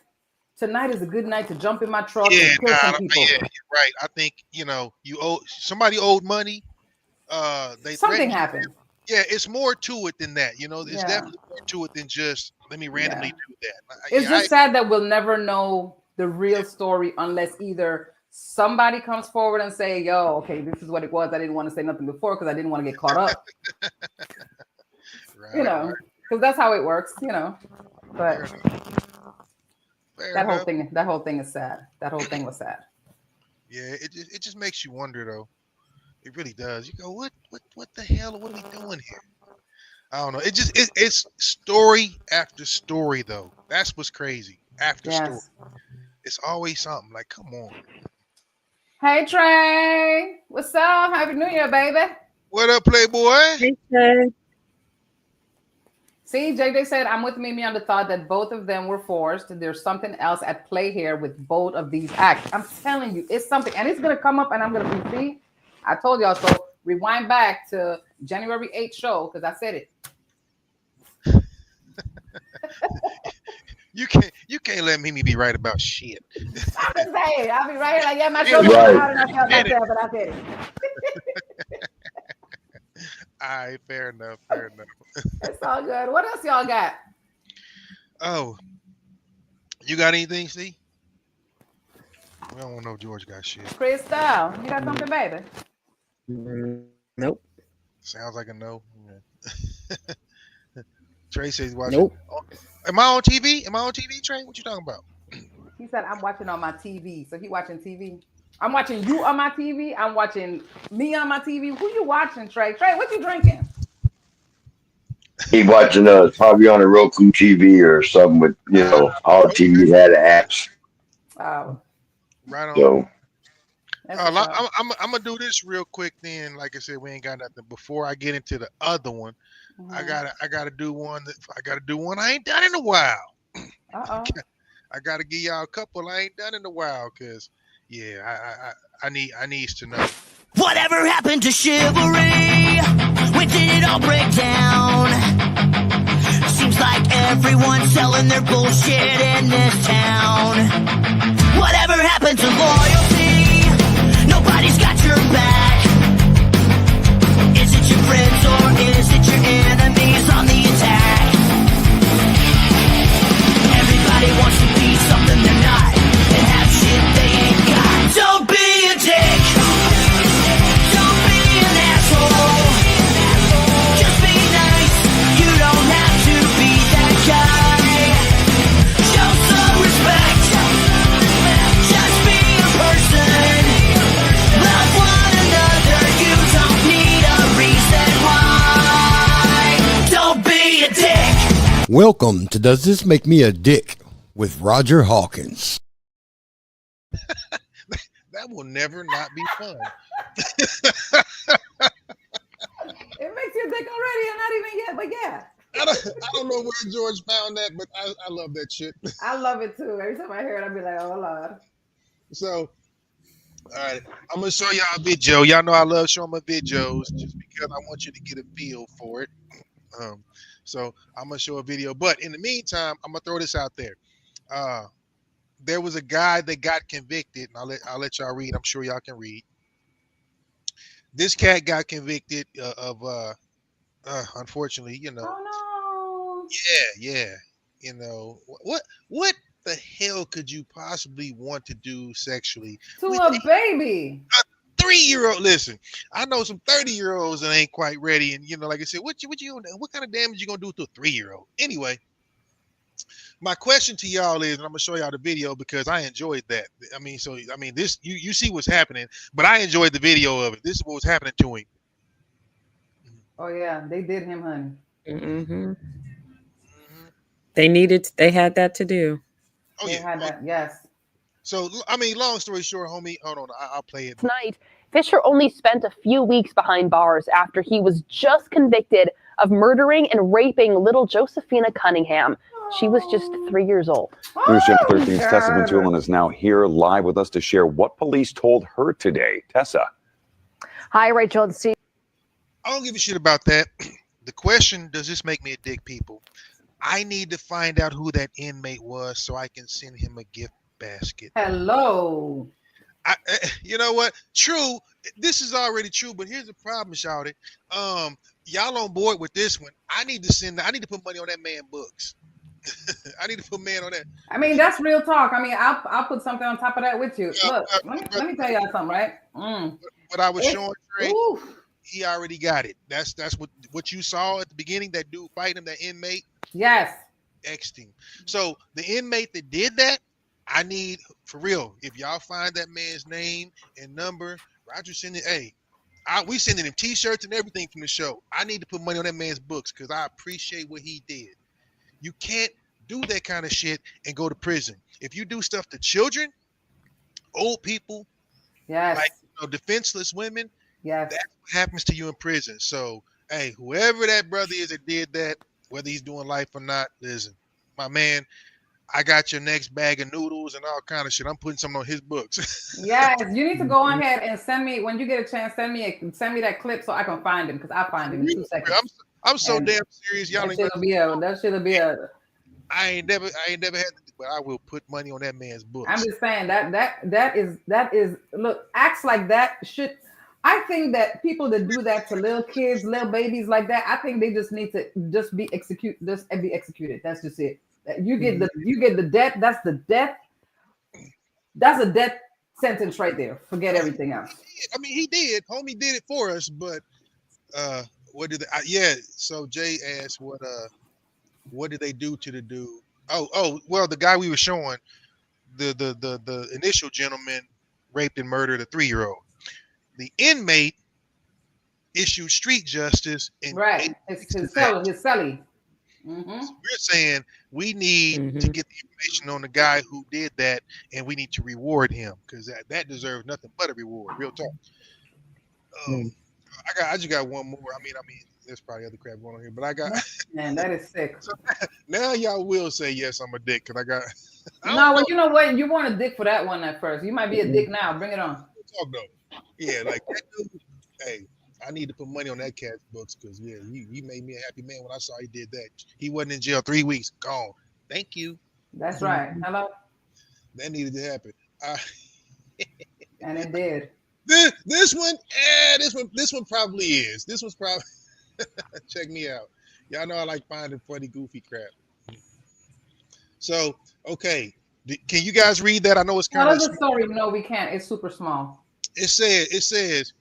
tonight is a good night to jump in my truck and kill some people. Yeah, you're right. I think, somebody owed money. Something happened. Yeah, it's more to it than that. There's definitely more to it than just let me randomly do that. It's just sad that we'll never know the real story unless either somebody comes forward and say, yo, okay, this is what it was. I didn't want to say nothing before because I didn't want to get caught up. Right, because that's how it works, But that whole thing is sad. That whole thing was sad. Yeah, it just makes you wonder though. It really does. You go, what the hell? What are we doing here? I don't know. It's story after story though. That's what's crazy. After story. It's always something. Like, come on. Hey Trey. What's up? Happy New Year, baby. What up, Playboy? Hey, Trey. See, JJ said, I'm with Mimi on the thought that both of them were forced. There's something else at play here with both of these acts. I'm telling you, it's something, and it's going to come up, and I'm going to repeat. I told y'all, so rewind back to January 8th show, because I said it. You can't let Mimi be right about shit. I'm just saying, I'll be right here like, yeah, my show was out, and I felt myself, but I said it. All right, fair enough. It's all good. What else y'all got? Oh, you got anything, Steve? We don't want to know if George got shit. Crystal, you got something, baby? Nope. Sounds like a no. Yeah. Trey says he's watching. Nope. Am I on TV? Trey? What you talking about? He said, I'm watching on my TV. So he watching TV. I'm watching you on my TV. I'm watching me on my TV. Who you watching, Trey? Trey, what you drinking? He watching probably on a Roku TV or something with, all TVs had apps. Oh. Right on. So, I'm gonna do this real quick then. Like I said, we ain't got nothing. Before I get into the other one, I gotta do one I ain't done in a while. I gotta give y'all a couple I ain't done in a while, cause I needs to know. Whatever happened to chivalry? When did it all break down? Seems like everyone's selling their bullshit in this town. Whatever happened to loyalty? Nobody's got your back. Is it your friends or is it your enemies on the attack? Everybody wants to be something they're not and have shit they ain't got. Don't be a dick. Don't be an asshole. Just be nice. You don't have to be that guy. Show some respect. Just be a person. Love one another. You don't need a reason why. Don't be a dick. Welcome to Does This Make Me a Dick with Roger Hawkins. That will never not be fun. It makes you think already, and not even yet, but yeah. I don't know where George found that, but I love that shit. I love it too. Every time I hear it, I'll be like, oh Lord. So, all right, I'm gonna show y'all a video. Y'all know I love showing my videos just because I want you to get a feel for it. So I'm gonna show a video, but in the meantime, I'm gonna throw this out there. There was a guy that got convicted, and I'll let y'all read. I'm sure y'all can read. This cat got convicted of unfortunately, Oh no. Yeah. What the hell could you possibly want to do sexually to with a baby? 3-year-old? Listen, I know some 30-year-olds that ain't quite ready, and like I said, what kind of damage you gonna do to a 3-year-old? Anyway, my question to y'all is, and I'm gonna show y'all the video because I enjoyed that. This you see what's happening, but I enjoyed the video of it. This is what was happening to him. Oh yeah, they did him, honey. Mm-hmm. They had that to do. Oh they yeah, had that. Yes. So long story short, homie, hold on, I'll play it tonight. Fisher only spent a few weeks behind bars after he was just convicted of murdering and raping little Josephina Cunningham. She was just 3 years old. News Channel 13's Tessa Ventulan is now here live with us to share what police told her today. Tessa. Hi, Rachel and Steve. I don't give a shit about that. The question, does this make me a dick, people? I need to find out who that inmate was so I can send him a gift basket. Hello. You know what? True. This is already true, but here's the problem, shouty. Y'all on board with this one. I need to put money on that man books. I need to put man on that. I mean, that's real talk. I mean, I'll put something on top of that with you. Look, let me tell y'all something, right? What I was showing, Trey, he already got it. That's what you saw at the beginning, that dude fighting him, that inmate. Yes. X'd him. So the inmate that did that, I need, for real, if y'all find that man's name and number, Roger sending, we sending him t-shirts and everything from the show. I need to put money on that man's books because I appreciate what he did. You can't do that kind of shit and go to prison. If you do stuff to children, old people, like defenseless women, that's what happens to you in prison. So, hey, whoever that brother is that did that, whether he's doing life or not, listen, my man, I got your next bag of noodles and all kind of shit. I'm putting something on his books. Yes, you need to go ahead and send me, when you get a chance, send me that clip so I can find him, because I find him in 2 seconds. I'm so damn serious. Y'all that should be a. I ain't never had to, but I will put money on that man's books. I'm just saying that is look, acts like that should. I think that people that do that to little kids, little babies like that, I think they just need to be executed. That's just it. You get the death. That's the death. That's a death sentence right there. Forget everything else. I mean, he did. Homie did it for us, but what did they? So Jay asked, what did they do to the dude? Well, the guy we were showing, the initial gentleman raped and murdered a 3-year-old. The inmate issued street justice and his cellie. Mm-hmm. So we're saying we need to get the information on the guy who did that, and we need to reward him because that deserves nothing but a reward. Real talk. I just got one more. I mean, there's probably other crap going on here, but I got. Man, that is sick. So now y'all will say yes, I'm a dick because I got. Well, you know what? You want a dick for that one at first. You might be a dick now. Bring it on. Talk though. Yeah, like that dude. Hey, I need to put money on that cat's books because he made me a happy man when I saw he did that. He wasn't in jail 3 weeks. Gone. Thank you. That's right. Hello. That needed to happen. And it did. This one probably is. This one's probably. Check me out. Y'all know I like finding funny, goofy crap. So, okay. Can you guys read that? I know it's kind of. Tell us the story. No, we can't. It's super small. It says,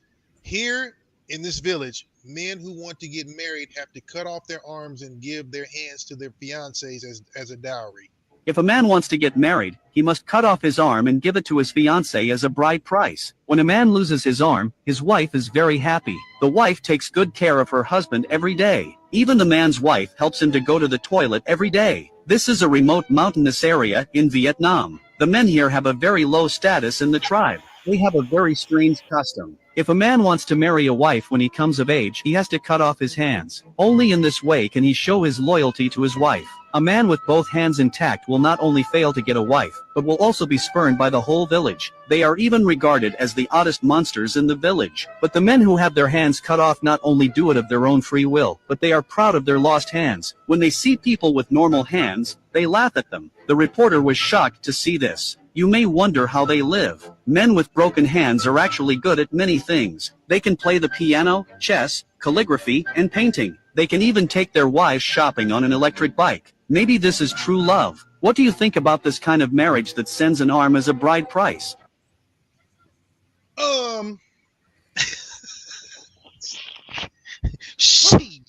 here in this village, men who want to get married have to cut off their arms and give their hands to their fiancés as a dowry. If a man wants to get married, he must cut off his arm and give it to his fiancée as a bride price. When a man loses his arm, his wife is very happy. The wife takes good care of her husband every day. Even the man's wife helps him to go to the toilet every day. This is a remote mountainous area in Vietnam. The men here have a very low status in the tribe. They have a very strange custom. If a man wants to marry a wife when he comes of age, he has to cut off his hands. Only in this way can he show his loyalty to his wife. A man with both hands intact will not only fail to get a wife, but will also be spurned by the whole village. They are even regarded as the oddest monsters in the village. But the men who have their hands cut off not only do it of their own free will, but they are proud of their lost hands. When they see people with normal hands, they laugh at them. The reporter was shocked to see this. You may wonder how they live. Men with broken hands are actually good at many things. They can play the piano, chess, calligraphy, and painting. They can even take their wives shopping on an electric bike. Maybe this is true love. What do you think about this kind of marriage that sends an arm as a bride price?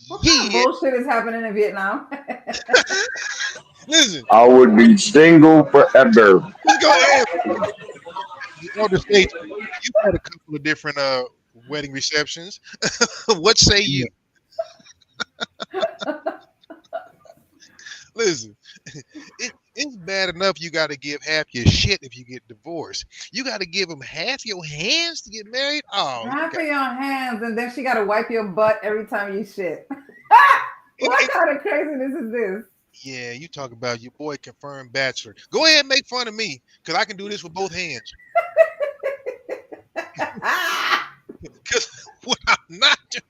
What kind of bullshit is happening in Vietnam? Listen, I would be single forever. let's go ahead. On the stage, you had a couple of different wedding receptions. What say you? Listen, it's bad enough you got to give half your shit if you get divorced. You got to give them half your hands to get married. Oh, half of your hands, and then she got to wipe your butt every time you shit. What kind of craziness is this? Yeah, you talk about your boy confirmed bachelor. Go ahead and make fun of me, because I can do this with both hands. Because what I'm not doing.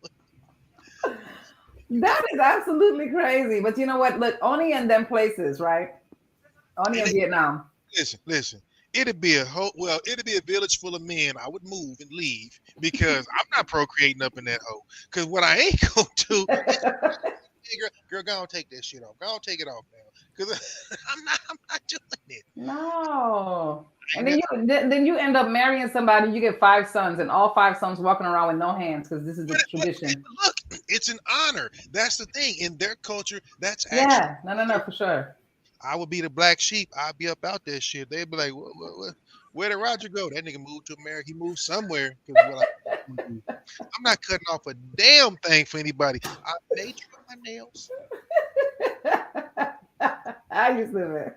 That is absolutely crazy. But you know what? Look, only in them places, right? Only in Vietnam. Listen. It'd be a village full of men. I would move and leave because I'm not procreating up in that hole. Because what I ain't gonna do, girl, go on, take that shit off. Go on, take it off now. Because I'm not doing it. No. And then you end up marrying somebody. You get 5 sons, and all 5 sons walking around with no hands because this is the tradition. Look, it's an honor. That's the thing in their culture. That's actually no, for sure. I would be the black sheep. I'd be up out that shit. They'd be like, where did Roger go? That nigga moved to America. He moved somewhere. I'm not cutting off a damn thing for anybody. I paid for my nails. I used to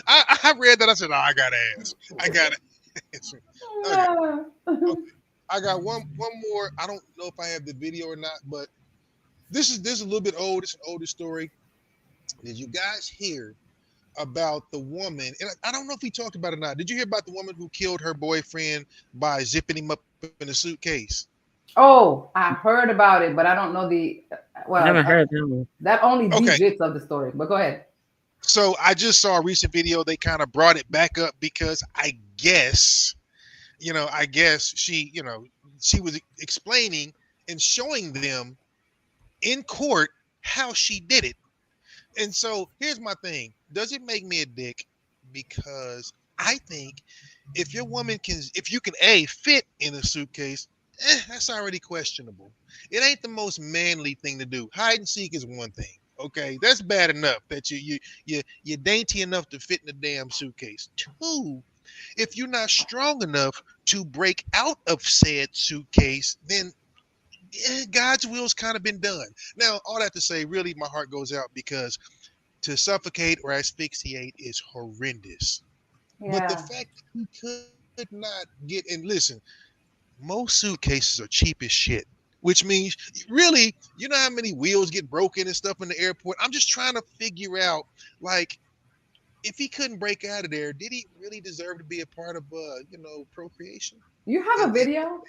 I read that. I said, I got to ask. I got to answer. Okay. I got one more. I don't know if I have the video or not, but this is a little bit old. It's an older story. Did you guys hear about the woman? And I don't know if we talked about it or not. Did you hear about the woman who killed her boyfriend by zipping him up in a suitcase? Oh, I heard about it, but I don't know the. Well, I never heard that one. That only bits of the story. But go ahead. So I just saw a recent video. They kind of brought it back up because I guess she was explaining and showing them in court how she did it. And so here's my thing. Does it make me a dick? Because I think if you can fit in a suitcase, that's already questionable. It ain't the most manly thing to do. Hide and seek is one thing. Okay, that's bad enough that you're dainty enough to fit in the damn suitcase. 2, if you're not strong enough to break out of said suitcase, then God's will's kind of been done. Now, all that to say, really, my heart goes out because to suffocate or asphyxiate is horrendous. Yeah. But the fact that he could not get, and listen, most suitcases are cheap as shit, which means really, you know how many wheels get broken and stuff in the airport? I'm just trying to figure out, like, if he couldn't break out of there, did he really deserve to be a part of, procreation? You have a video?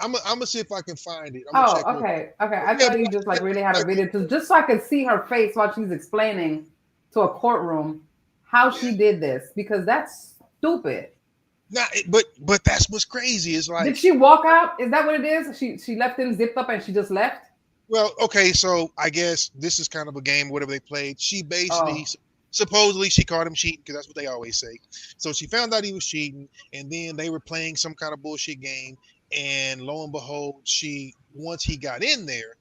I'm gonna see if I can find it. Okay. I thought you just really had a video just so I could see her face while she's explaining to a courtroom how she did this, because that's stupid. Nah, but that's what's crazy. Is like, did she walk out? Is that what it is? She left him zipped up and she just left? Well, okay, so I guess this is kind of a game, whatever they played. She basically supposedly she caught him cheating, because that's what they always say. So she found out he was cheating, and then they were playing some kind of bullshit game. And lo and behold, once he got in there,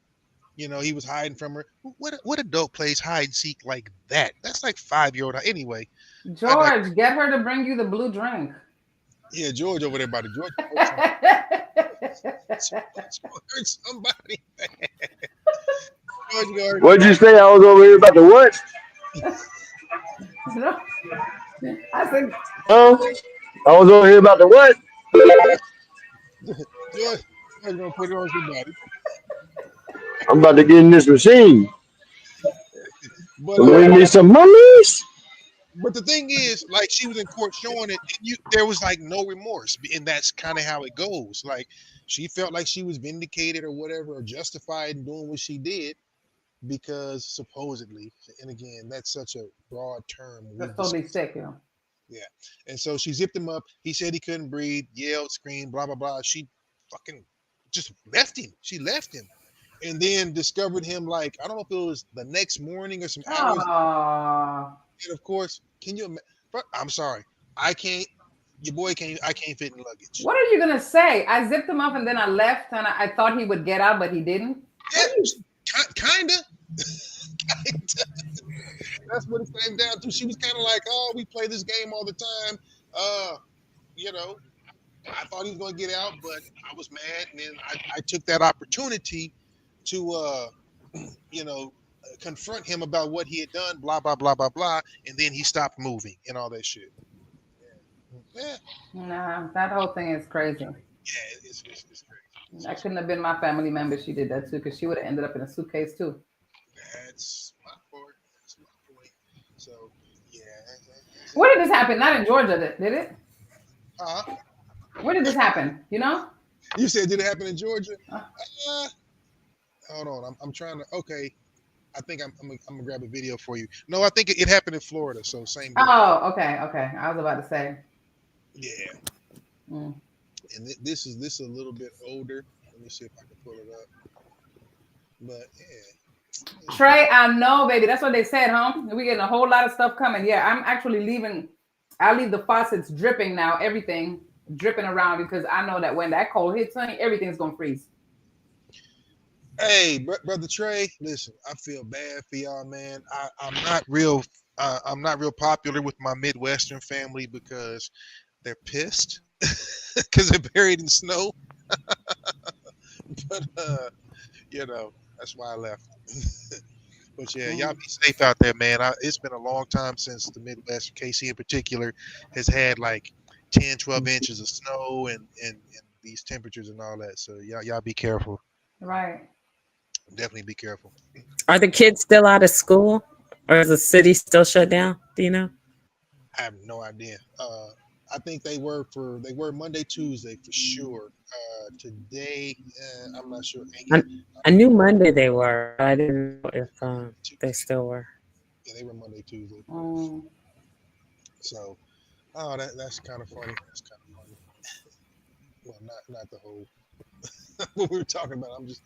he was hiding from her. What adult plays hide and seek like that? That's like 5-year-old. Anyway, George, get her to bring you the blue drink. Yeah, George over there by the George. Somebody. What'd you say? I was over here about the what? No. I said. I was over here about the what? George, gonna put it on somebody. I'm about to get in this machine. But bring me some mummies. But the thing is, like, she was in court showing it, and there was like no remorse, and that's kind of how it goes. Like, she felt like she was vindicated or whatever, or justified in doing what she did, because supposedly, and again, that's such a broad term. That's totally sick, Yeah, and so she zipped him up. He said he couldn't breathe, yelled, screamed, blah blah blah. She fucking just left him. She left him, and then discovered him like I don't know if it was the next morning or some hours. Oh. And of course, can you? I'm sorry, I can't. Your boy can't. I can't fit in luggage. What are you gonna say? I zipped him up and then I left, and I thought he would get out, but he didn't. Yeah, kinda. That's what it came down to. She was kind of like, "Oh, we play this game all the time." You know, I thought he was going to get out, but I was mad, and then I took that opportunity to, confront him about what he had done. Blah blah blah blah blah, and then he stopped moving and all that shit. Yeah. Nah, that whole thing is crazy. Yeah, it's crazy. That couldn't have been my family member. She did that too, because she would have ended up in a suitcase too. That's my part. That's my point. So, yeah. Where did this happen? Not in Georgia, did it? Where did this happen? You know? You said did it happen in Georgia? Hold on. I'm trying to. Okay. I think I'm gonna grab a video for you. No, I think it happened in Florida. So same. Oh, okay. I was about to say. Yeah. And this is a little bit older. Let me see if I can pull it up. But yeah. Trey, I know, baby. That's what they said, huh? We're getting a whole lot of stuff coming. Yeah, I'm actually leaving. I leave the faucets dripping now. Everything dripping around because I know that when that cold hits, honey, everything's gonna freeze. Hey, brother Trey, listen. I feel bad for y'all, man. I'm not real. I'm not real popular with my Midwestern family because they're pissed because they're buried in snow. But that's why I left. But yeah, y'all be safe out there, man. It's been a long time since the Midwest, KC in particular, has had like 10, 12 inches of snow and these temperatures and all that. So y'all be careful. Right. Definitely be careful. Are the kids still out of school, or is the city still shut down? Do you know? I have no idea. I think they were Monday, Tuesday for sure. Today, I'm not sure. I knew Monday they were. I didn't know if they still were. Yeah, they were Monday, Tuesday. So, that's kind of funny. That's kind of funny. Well, not the whole what we were talking about. I'm just.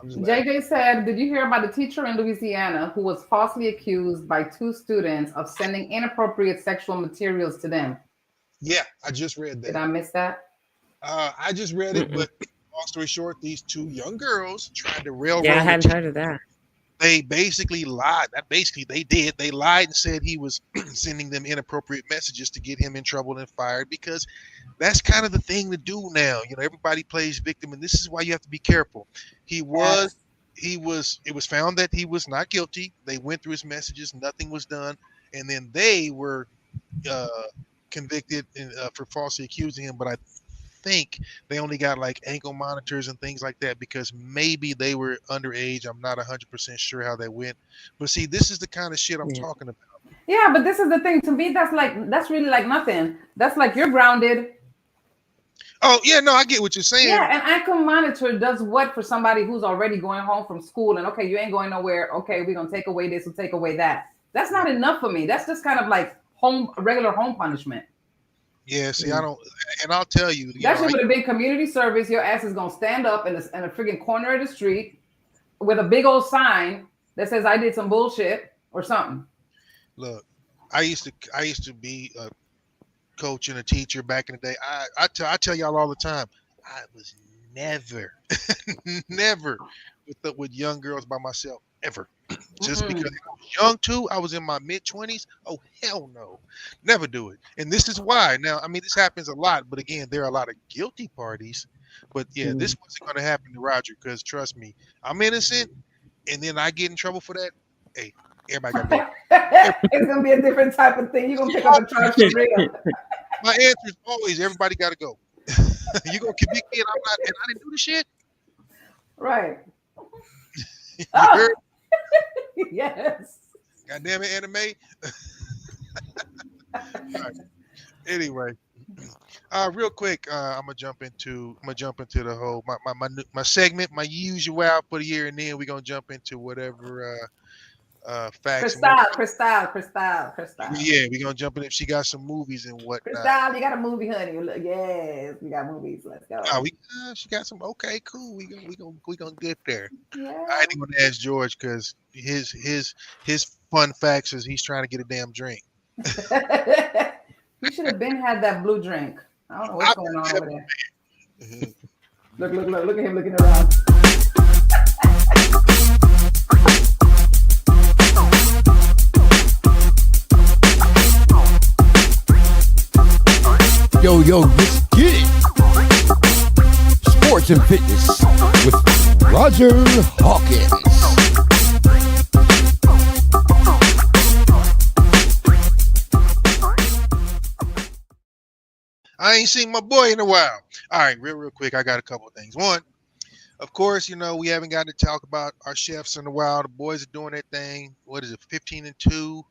JJ said, "Did you hear about the teacher in Louisiana who was falsely accused by 2 students of sending inappropriate sexual materials to them?" Yeah, I just read that. Did I miss that? I just read it, but long story short, these 2 young girls tried to railroad. Yeah, I hadn't heard of that. They basically lied. They did. They lied and said he was sending them inappropriate messages to get him in trouble and fired because that's kind of the thing to do now. Everybody plays victim, and this is why you have to be careful. It was found that he was not guilty. They went through his messages. Nothing was done. And then they were convicted for falsely accusing him. But I think they only got like ankle monitors and things like that because maybe they were underage. I'm not 100% sure how that went. But see, this is the kind of shit I'm talking about. Yeah, but this is the thing. To me, that's really like nothing. That's like you're grounded. Oh, yeah, no, I get what you're saying. Yeah, an ankle monitor does what for somebody who's already going home from school and, okay, you ain't going nowhere. Okay, we're going to take away this and take away that. That's not enough for me. That's just kind of like regular home punishment. Yeah, see, I don't, and I'll tell you. That shit would have been community service. Your ass is going to stand up in a freaking corner of the street with a big old sign that says, "I did some bullshit," or something. Look, I used to be a coach and a teacher back in the day. I tell y'all all the time, I was never with young girls by myself ever. Just because I was young too, I was in my mid-20s. Oh hell no, never do it. And this is why. Now, I mean, this happens a lot, but again, there are a lot of guilty parties. But yeah, this wasn't going to happen to Roger because trust me, I'm innocent, and then I get in trouble for that. Hey, everybody got to go. It's gonna be a different type of thing. You're gonna pick up a charge for real. My answer is always everybody got to go. You gonna convict me and I didn't do the shit? Right. You heard? Yes. God damn it, anime. Right. Anyway, real quick, I'm gonna jump into the whole my segment, my usual for the year, and then we're gonna jump into whatever facts. Crystal. Yeah, we're gonna jump in if she got some movies and whatnot. Crystal, you got a movie, honey. Yes, we got movies. Let's go. Oh, she got some. Okay, cool. We gonna get there. Yeah. I ain't gonna ask George because his fun facts is he's trying to get a damn drink. He should have been had that blue drink. I don't know what's going on over there. Look at him looking around. Yo, let's get it. Sports and fitness with Roger Hawkins. I ain't seen my boy in a while. All right, real quick. I got a couple of things. One, of course, we haven't got to talk about our chefs in a while. The boys are doing their thing. What is it, 15-2?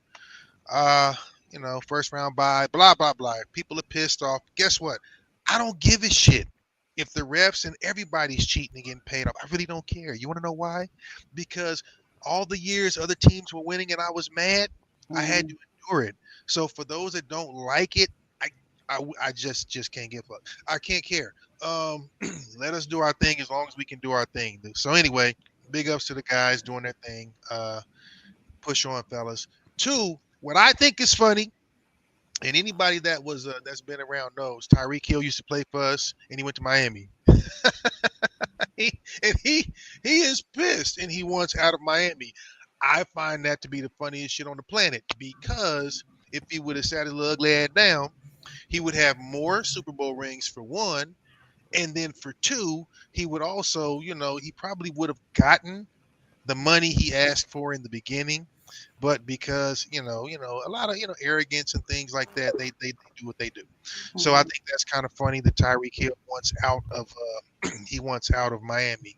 First round bye, blah, blah, blah. People are pissed off. Guess what? I don't give a shit if the refs and everybody's cheating and getting paid off. I really don't care. You want to know why? Because all the years other teams were winning and I was mad, I had to endure it. So for those that don't like it, I just can't give up. I can't care. Let us do our thing as long as we can do our thing. So anyway, big ups to the guys doing their thing. Push on, fellas. Two, what I think is funny, and anybody that was that's been around knows, Tyreek Hill used to play for us, and he went to Miami. he is pissed, and he wants out of Miami. I find that to be the funniest shit on the planet, because if he would have sat his little ugly ass down, he would have more Super Bowl rings, for one, and then for two, he would also, he probably would have gotten the money he asked for in the beginning. But because a lot of arrogance and things like that, they do what they do. So I think that's kind of funny that Tyreek Hill wants out of Miami.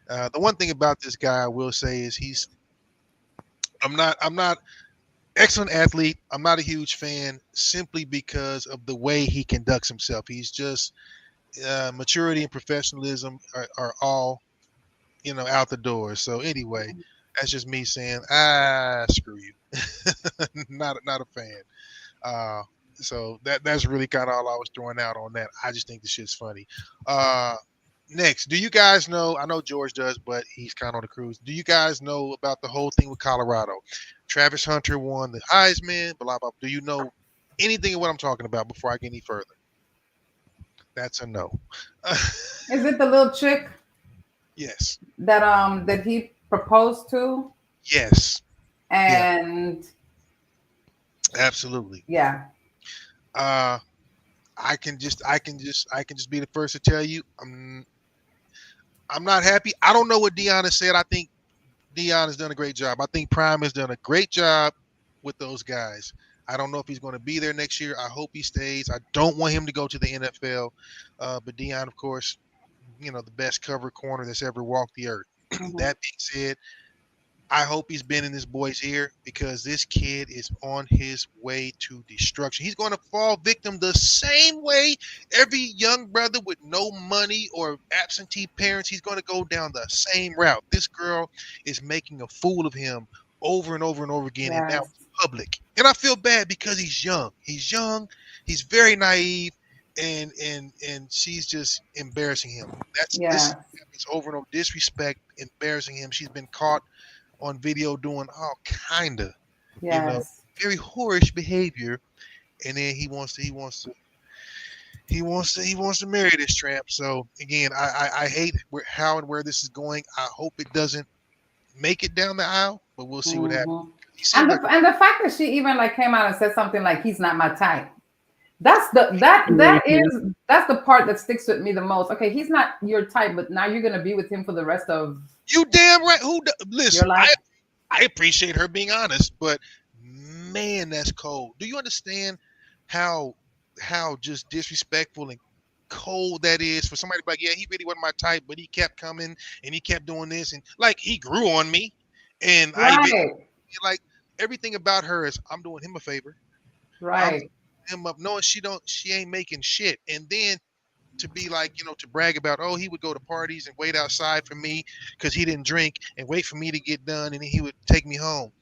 The one thing about this guy I will say is I'm not excellent athlete. I'm not a huge fan simply because of the way he conducts himself. He's just maturity and professionalism are all out the door. So anyway. That's just me saying, screw you. not a fan. So that's really kind of all I was throwing out on that. I just think the shit's funny. Next, do you guys know? I know George does, but he's kind of on the cruise. Do you guys know about the whole thing with Colorado? Travis Hunter won the Heisman, blah, blah. Do you know anything of what I'm talking about before I get any further? That's a no. Is it the little chick? Yes. That he proposed to? Yes. And absolutely. Yeah. I can just be the first to tell you I'm not happy. I don't know what Deion has said. I think Deion has done a great job. I think Prime has done a great job with those guys. I don't know if he's going to be there next year. I hope he stays. I don't want him to go to the NFL. But Deion, of course, the best cover corner that's ever walked the earth. That being said, I hope he's been in this boy's ear, because this kid is on his way to destruction. He's going to fall victim the same way every young brother with no money or absentee parents, he's going to go down the same route. This girl is making a fool of him over and over and over again, and now it's public. And I feel bad because he's young. He's very naive, and she's just embarrassing him. This is over and over. Disrespect, embarrassing him. She's been caught on video doing all kind of very whorish behavior, and then he wants to marry this tramp. So again, I hate how and where this is going. I hope it doesn't make it down the aisle, but we'll see what happens. And the fact that she even came out and said something like, he's not my type. That's the part that sticks with me the most. Okay, he's not your type, but now you're gonna be with him for the rest of you damn right. Listen, I appreciate her being honest, but man, that's cold. Do you understand how just disrespectful and cold that is for somebody to be like, yeah, he really wasn't my type, but he kept coming and he kept doing this, and he grew on me, and everything about her is, I'm doing him a favor, right? Him up, knowing she ain't making shit, and then to be to brag about, he would go to parties and wait outside for me because he didn't drink and wait for me to get done, and then he would take me home.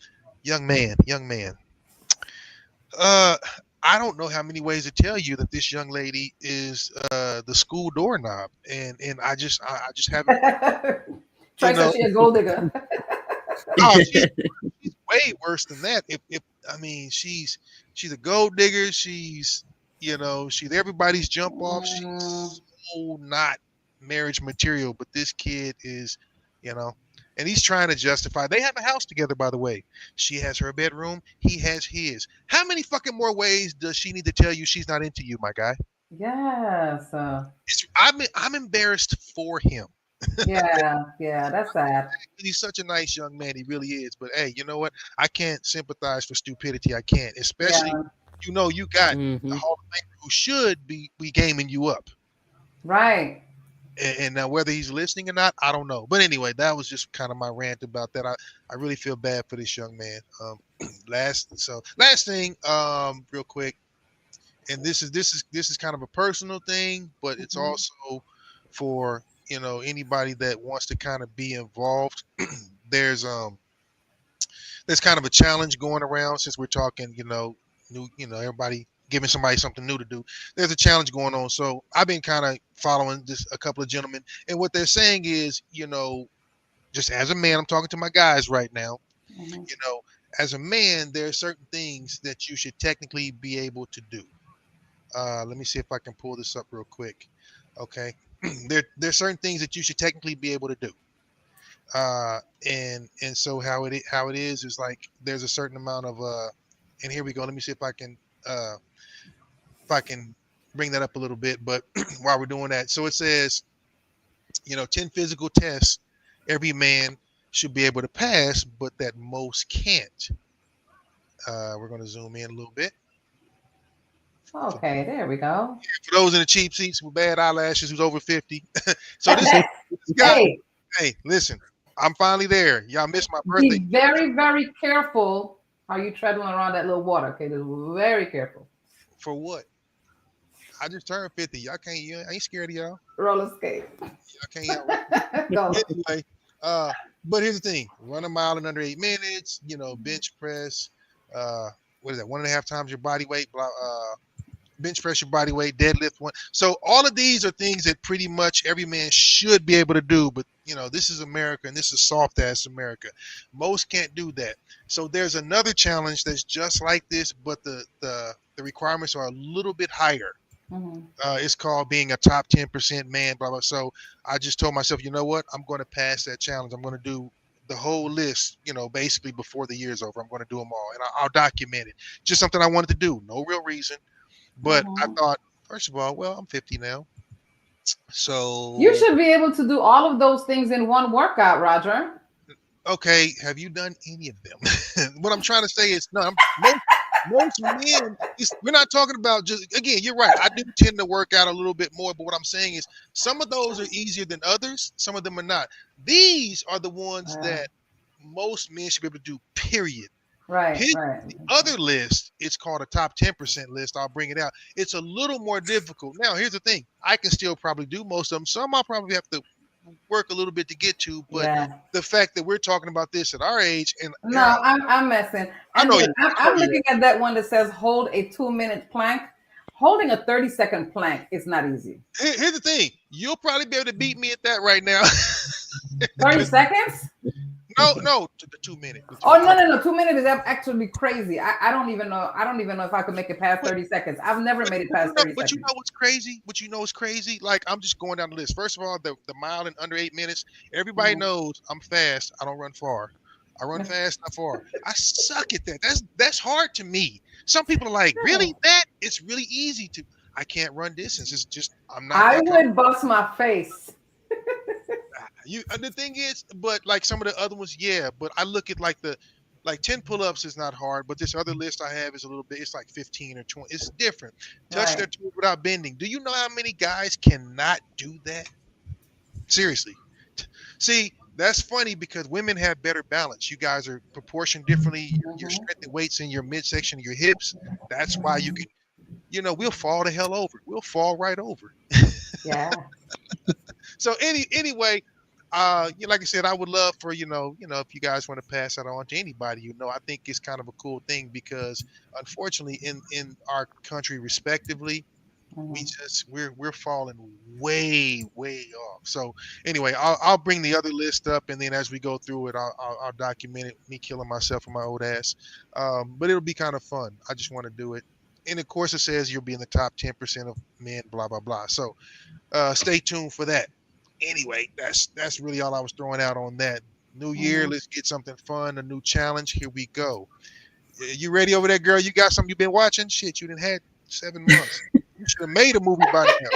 young man. I don't know how many ways to tell you that this young lady is the school doorknob, and I just haven't. Trey said she a gold digger. Oh, she's way worse than that. If I mean, she's a gold digger. She's she's everybody's jump off. She's so not marriage material. But this kid is, and he's trying to justify. They have a house together, by the way. She has her bedroom. He has his. How many fucking more ways does she need to tell you she's not into you, my guy? Yes. I'm embarrassed for him. Yeah, that's sad. He's such a nice young man. He really is. But hey, you know what? I can't sympathize for stupidity. I can't, especially you got the Hall of Famer who should be gaming you up. Right. And now whether he's listening or not, I don't know. But anyway, that was just kind of my rant about that. I really feel bad for this young man. Last thing, real quick, and this is kind of a personal thing, but it's also for anybody that wants to kind of be involved. There's kind of a challenge going around since we're talking, new, everybody giving somebody something new to do. There's a challenge going on. So I've been kind of following a couple of gentlemen, and what they're saying is, just as a man, I'm talking to my guys right now, as a man, there are certain things that you should technically be able to do. Let me see if I can pull this up real quick. Okay. There's certain things that you should technically be able to do. And so how it is like there's a certain amount of and here we go. Let me see if I can bring that up a little bit, but while we're doing that, so it says 10 physical tests every man should be able to pass, but that most can't. We're going to zoom in a little bit. Okay, there we go. For those in the cheap seats with bad eyelashes who's over 50. So this guy, hey, listen, I'm finally there. Y'all missed my birthday. Be very, very careful how you treading around that little water. Okay, just very careful. For what? I just turned 50. Y'all can't. I ain't scared of y'all. Roller skate. Y'all can't. Anyway, but here's the thing: run a mile in under 8 minutes. Bench press. What is that? 1.5 times your body weight. Bench press your body weight. Deadlift one. So all of these are things that pretty much every man should be able to do. But this is America, and this is soft ass America. Most can't do that. So there's another challenge that's just like this, but the requirements are a little bit higher. It's called being a top 10% man, blah, blah. So I just told myself, you know what? I'm going to pass that challenge. I'm going to do the whole list, basically before the year's over. I'm going to do them all, and I'll document it. Just something I wanted to do. No real reason. But I thought, first of all, well, I'm 50 now. So you should be able to do all of those things in one workout, Roger. Okay. Have you done any of them? What I'm trying to say is, no, most men, we're not talking about just, again, you're right. I do tend to work out a little bit more, but what I'm saying is some of those are easier than others. Some of them are not. These are the ones that most men should be able to do, period. Right. The other list, it's called a top 10% list. I'll bring it out. It's a little more difficult. Now, here's the thing. I can still probably do most of them. Some I'll probably have to work a little bit to get to, but the fact that we're talking about this at our age, and I'm messing. I'm looking at that one that says hold a 2-minute plank. Holding a 30-second plank is not easy. Here's the thing. You'll probably be able to beat me at that right now. 30 seconds? No, the 2 minute. Oh no, 2 minutes is actually crazy. I don't even know. I don't even know if I could make it past 30 seconds. I've never made it past 30 seconds. But you know what's crazy? Like, I'm just going down the list. First of all, the mile in under 8 minutes. Everybody knows I'm fast. I don't run far. I run fast, not far. I suck at that. That's hard to me. Some people are like, really? That? It's really easy to. I can't run distance. It's just I'm not. I would bust my face. The thing is, but like some of the other ones, yeah. But I look at like 10 pull-ups is not hard, but this other list I have is a little bit. It's like 15 or 20. It's different. Touch their toes without bending. Do you know how many guys cannot do that? Seriously. See, that's funny because women have better balance. You guys are proportioned differently. Your strength and weights in your midsection of your hips. That's why you can. We'll fall the hell over. We'll fall right over. Yeah. So anyway. like I said, I would love for if you guys want to pass that on to anybody. I think it's kind of a cool thing because unfortunately, in our country, respectively, we're falling way off. So anyway, I'll bring the other list up, and then as we go through it, I'll document it, me killing myself with my old ass. But it'll be kind of fun. I just want to do it, and of course it says you'll be in the top 10% of men, blah blah blah. So stay tuned for that. Anyway, that's really all I was throwing out on that. New year, let's get something fun, a new challenge. Here we go. You ready over there, girl? You got something you've been watching? Shit, you didn't had 7 months. You should have made a movie by now.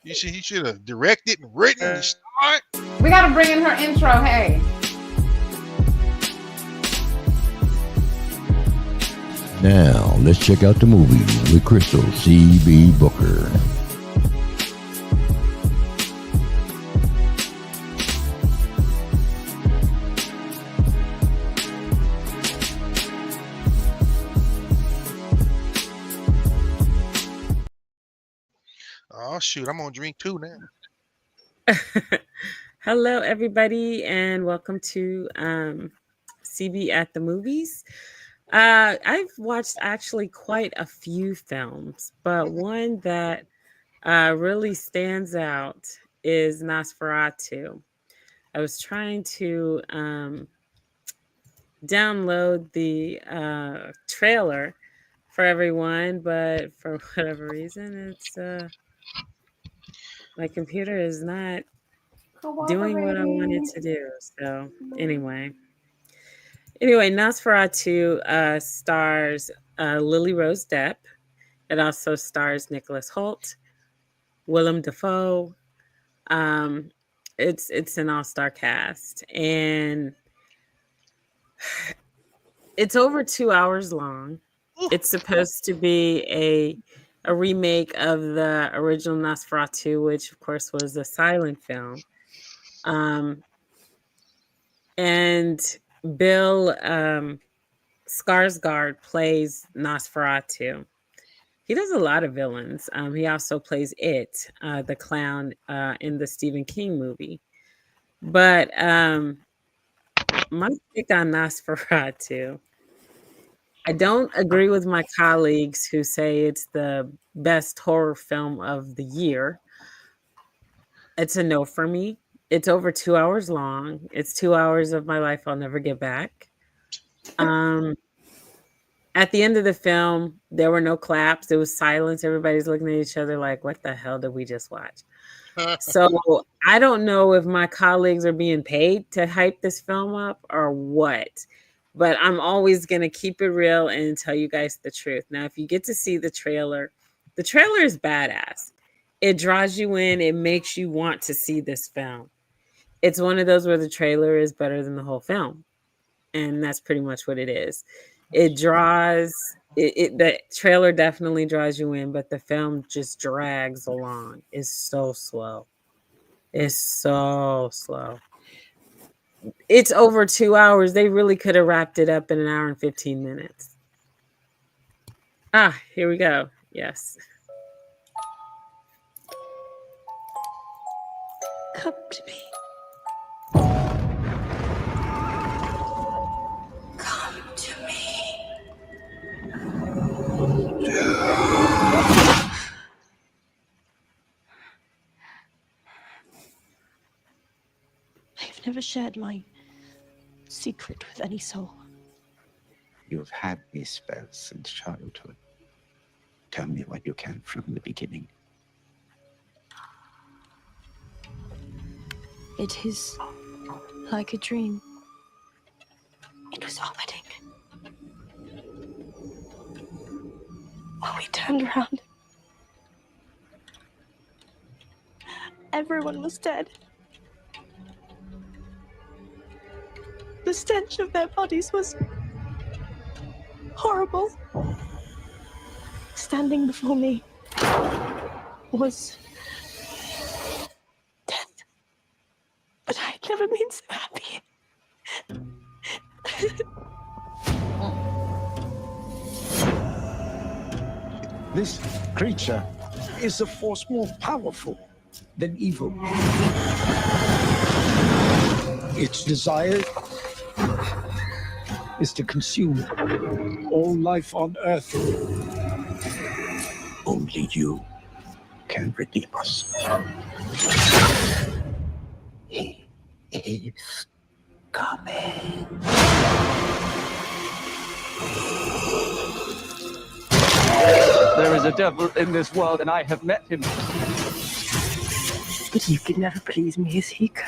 You should have directed and written and starred. We gotta bring in her intro. Hey. Now, let's check out the movies with Crystal C.B. Booker. Oh, shoot, I'm on drink 2 now. Hello, everybody, and welcome to CB at the Movies. I've watched actually quite a few films, but one that really stands out is Nosferatu. I was trying to download the trailer for everyone, but for whatever reason, it's my computer is not doing what I wanted to do. So anyway, Nosferatu stars Lily Rose Depp. It also stars Nicholas Hoult, Willem Dafoe. It's an all-star cast, and it's over 2 hours long. It's supposed to be a remake of the original Nosferatu, which of course was a silent film. And Bill Skarsgård plays Nosferatu. He does a lot of villains. He also plays It, the clown in the Stephen King movie. But my pick on Nosferatu, I don't agree with my colleagues who say it's the best horror film of the year. It's a no for me. It's over 2 hours long. It's 2 hours of my life I'll never get back. At the end of the film, there were no claps. It was silence. Everybody's looking at each other like, what the hell did we just watch? So I don't know if my colleagues are being paid to hype this film up or what. But I'm always going to keep it real and tell you guys the truth. Now, if you get to see the trailer is badass. It draws you in. It makes you want to see this film. It's one of those where the trailer is better than the whole film. And that's pretty much what it is. It draws, the trailer definitely draws you in, but the film just drags along. It's so slow. It's so slow. It's over 2 hours. They really could have wrapped it up in an hour and 15 minutes. Here we go. Yes. Come to me. Come to me. I've never shared my secret with any soul. You've had these spells since childhood. Tell me what you can from the beginning. It is like a dream. It was our wedding. When we turned around, everyone was dead. The stench of their bodies was horrible. Standing before me was death. But I'd never been so happy. This creature is a force more powerful than evil. Its desire is to consume all life on Earth. Only you can redeem us. He is coming. There is a devil in this world, and I have met him. But he could never please me as he could.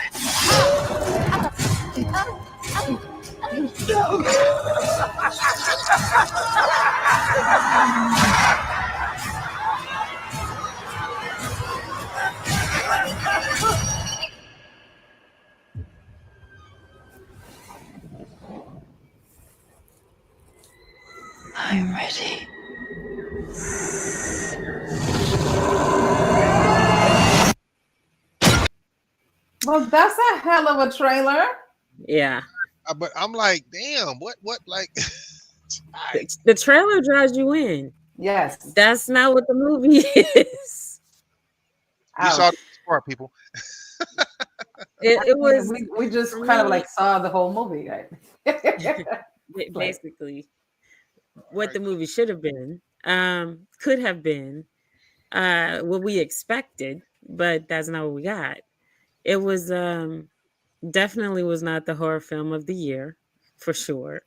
I'm ready. Well, that's a hell of a trailer. Yeah. But I'm like, damn, what, like, The trailer draws you in. Yes. That's not what the movie is. You saw the part, people. It was. We just kind of like saw the whole movie, right? Basically, what the movie should have been, could have been, what we expected, but that's not what we got. It was definitely was not the horror film of the year, for sure.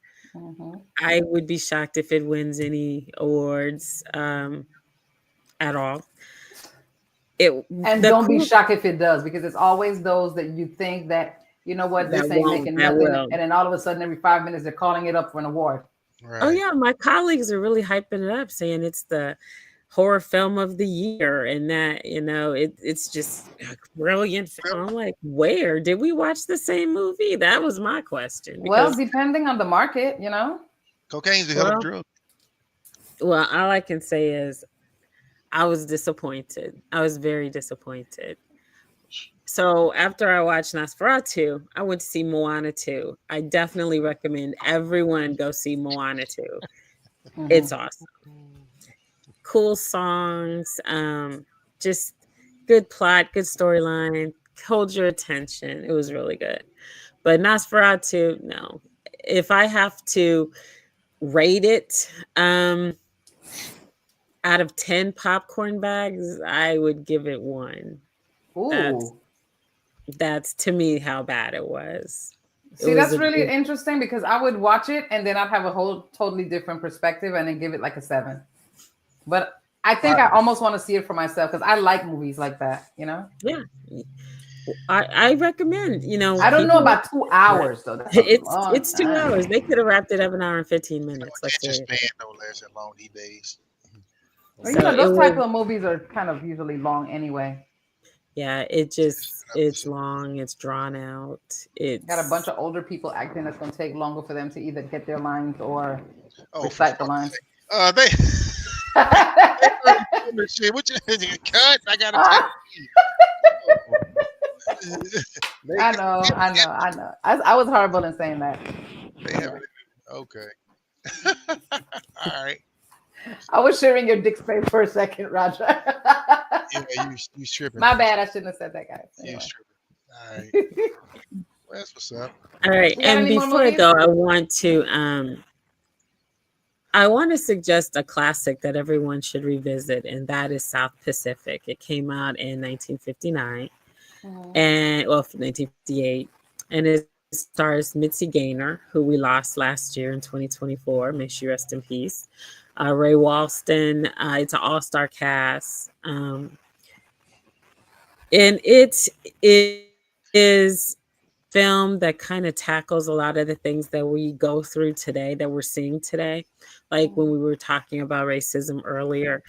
I would be shocked if it wins any awards at all. Don't be shocked if it does, because it's always those that you think that, you know what, this ain't making nothing, and then all of a sudden every 5 minutes they're calling it up for an award. Right. Oh yeah, my colleagues are really hyping it up, saying it's the horror film of the year, and that, you know, it's just a brilliant film. I'm like, where did we watch the same movie? That was my question. Well, depending on the market, you know, cocaine's a hell of a drug. Well, all I can say is I was disappointed. I was very disappointed. So after I watched Nosferatu, I went to see Moana 2. I definitely recommend everyone go see Moana 2. It's awesome. Cool songs, just good plot, good storyline, hold your attention. It was really good. But Nosferatu, no. If I have to rate it, out of 10 popcorn bags, I would give it 1. Ooh. That's to me how bad it was. See, that's really interesting, because I would watch it and then I'd have a whole totally different perspective and then give it like a 7. But I think I almost want to see it for myself, because I like movies like that, you know? Yeah. I recommend, you know. I don't know about 2 hours though. That's it's 2 hours. They could have wrapped it up in an hour and 15 minutes. Attention span don't last that long these days. Well, you know, those type of movies are kind of usually long anyway. Yeah, it's long, it's drawn out. It's got a bunch of older people acting. That's going to take longer for them to either get their lines or recite the lines. They shit. What you cut? I gotta I know. I was horrible in saying that. Okay. All right. I was sharing your dick space for a second, Roger. Yeah, you tripping. My bad. I shouldn't have said that, guys. Anyway. You tripping. All right. Well, that's what's up. All right. And before I go, I want to suggest a classic that everyone should revisit, and that is South Pacific. It came out in 1959, and 1958, and it stars Mitzi Gaynor, who we lost last year in 2024. May she rest in peace. Ray Walston. It's an all-star cast, and it is film that kind of tackles a lot of the things that we go through today, that we're seeing today. Like when we were talking about racism earlier,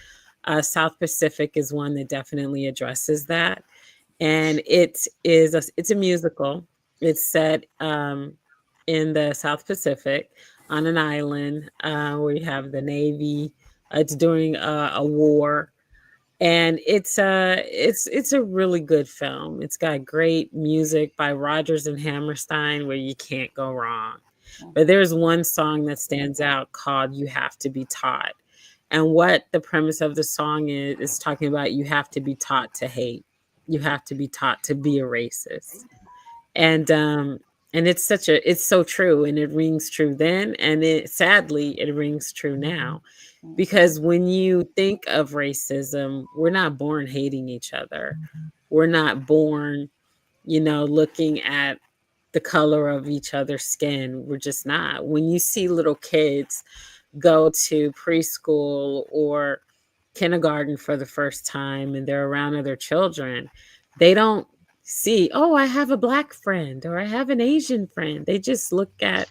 South Pacific is one that definitely addresses that. And it's a musical. It's set in the South Pacific on an island where you have the Navy. It's during a war. And it's a really good film. It's got great music by Rodgers and Hammerstein, where you can't go wrong. But there's one song that stands out called "You Have to Be Taught," and what the premise of the song is talking about: you have to be taught to hate. you have to be taught to be a racist. And it's so true, and it rings true then, and sadly it rings true now. Because when you think of racism, we're not born hating each other. We're not born, looking at the color of each other's skin. We're just not. When you see little kids go to preschool or kindergarten for the first time and they're around other children, they don't see, oh, I have a black friend or I have an Asian friend. They just look at,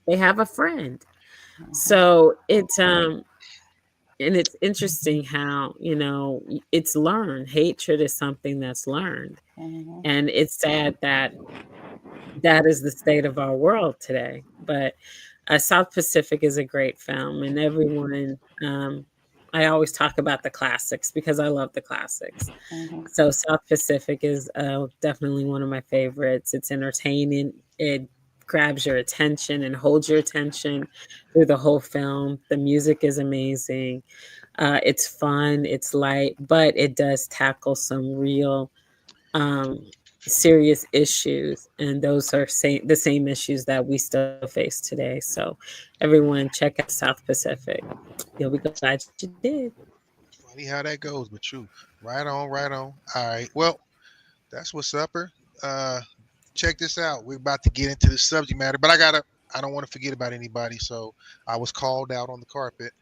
they have a friend. So it's and it's interesting how, it's learned. Hatred is something that's learned. And it's sad that that is the state of our world today. But South Pacific is a great film, and everyone, I always talk about the classics because I love the classics. So South Pacific is definitely one of my favorites. It's entertaining. It grabs your attention and holds your attention through the whole film. The music is amazing. It's fun. It's light, but it does tackle some real serious issues, and those are the same issues that we still face today. So everyone check out South Pacific. You'll be glad you did. Funny how that goes, but true. Right on. All right. Well, that's what's upper. Check this out. We're about to get into the subject matter, but I don't want to forget about anybody. So I was called out on the carpet.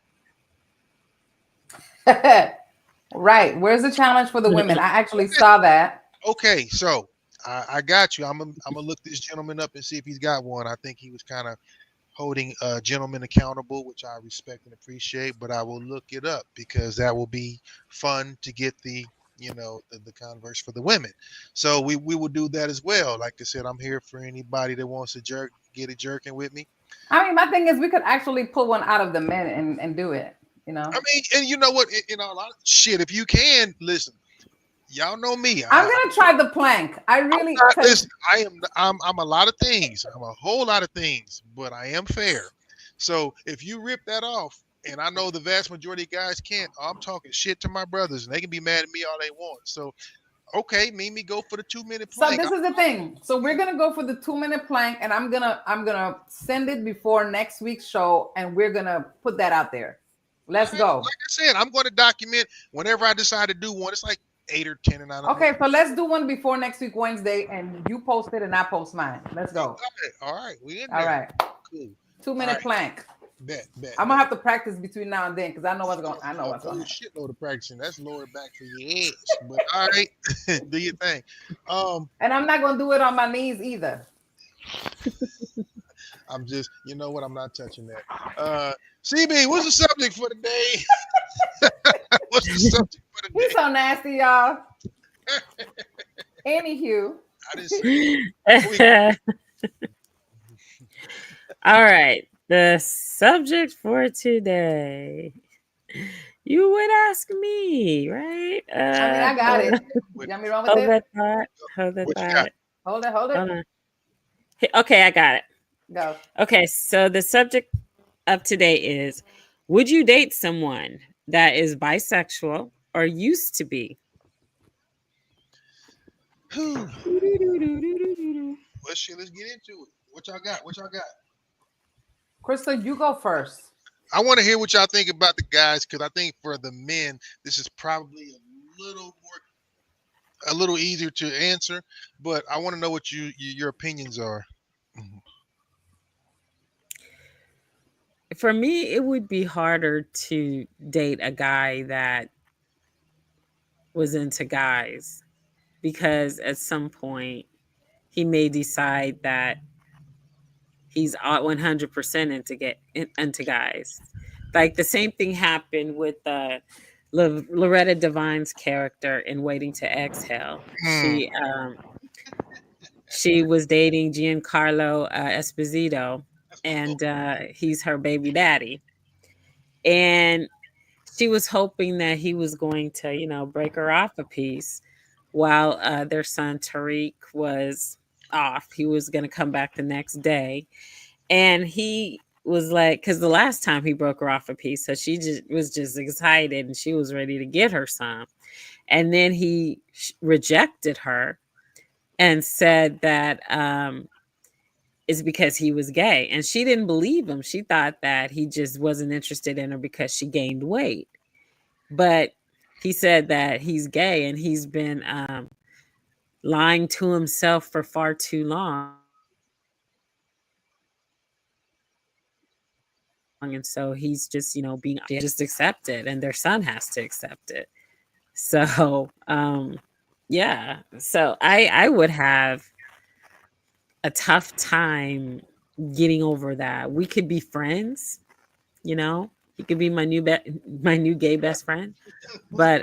Right. Where's the challenge for the women? I actually saw that. Okay, so I got you. I'm gonna look this gentleman up and see if he's got one. I think he was kind of holding a gentleman accountable, which I respect and appreciate. But I will look it up because that will be fun to get the converse for the women. So we will do that as well. Like I said, I'm here for anybody that wants to get it jerking with me. I mean, my thing is we could actually pull one out of the men and do it. I mean, and you know what? A lot of shit. If you can listen. Y'all know me. I'm gonna try the plank. I really listen. I'm a lot of things. I'm a whole lot of things, but I am fair. So if you rip that off, and I know the vast majority of guys can't, I'm talking shit to my brothers, and they can be mad at me all they want. So, okay, Mimi, go for the 2-minute plank. So this is the thing. So we're gonna go for the 2-minute plank, and I'm gonna send it before next week's show, and we're gonna put that out there. Let's go. Like I said, I'm going to document whenever I decide to do one. It's like 8 or 10, and I don't know. So let's do one before next week Wednesday, and you post it and I post mine. Let's go. All right. We in there. All right. Cool. 2-minute plank. Bet. I'm gonna have to practice between now and then because I know what's going. I know what's going. Shitload of practicing. That's lower back for your ass. But all right, do your thing. And I'm not gonna do it on my knees either. I'm just, you know what? I'm not touching that. CB, what's the subject for today? What's the subject for today? He's so nasty, y'all. Anywho. I didn't say All right. The subject for today. You would ask me, right? I mean, I got it. You got me wrong with it? Hold that thought. Hold it. Okay, I got it. Go. Okay, so the subject of today is, would you date someone that is bisexual or used to be? Well, shit, let's get into it. What y'all got? Crystal, you go first. I want to hear what y'all think about the guys, because I think for the men, this is probably a little easier to answer, but I want to know what your opinions are. For me, it would be harder to date a guy that was into guys, because at some point he may decide that he's 100% into guys. Like the same thing happened with Loretta Devine's character in Waiting to Exhale. She was dating Giancarlo Esposito, and he's her baby daddy. And she was hoping that he was going to, break her off a piece while their son Tariq was off. He was going to come back the next day. And he was like, because the last time he broke her off a piece, so she was just excited and she was ready to get her some. And then he rejected her and said that it's because he was gay. And she didn't believe him. She thought that he just wasn't interested in her because she gained weight. But he said that he's gay and he's been lying to himself for far too long. And so he's just, being just accepted, and their son has to accept it. So, yeah. So I would have a tough time getting over that. We could be friends, he could be my new gay best friend. But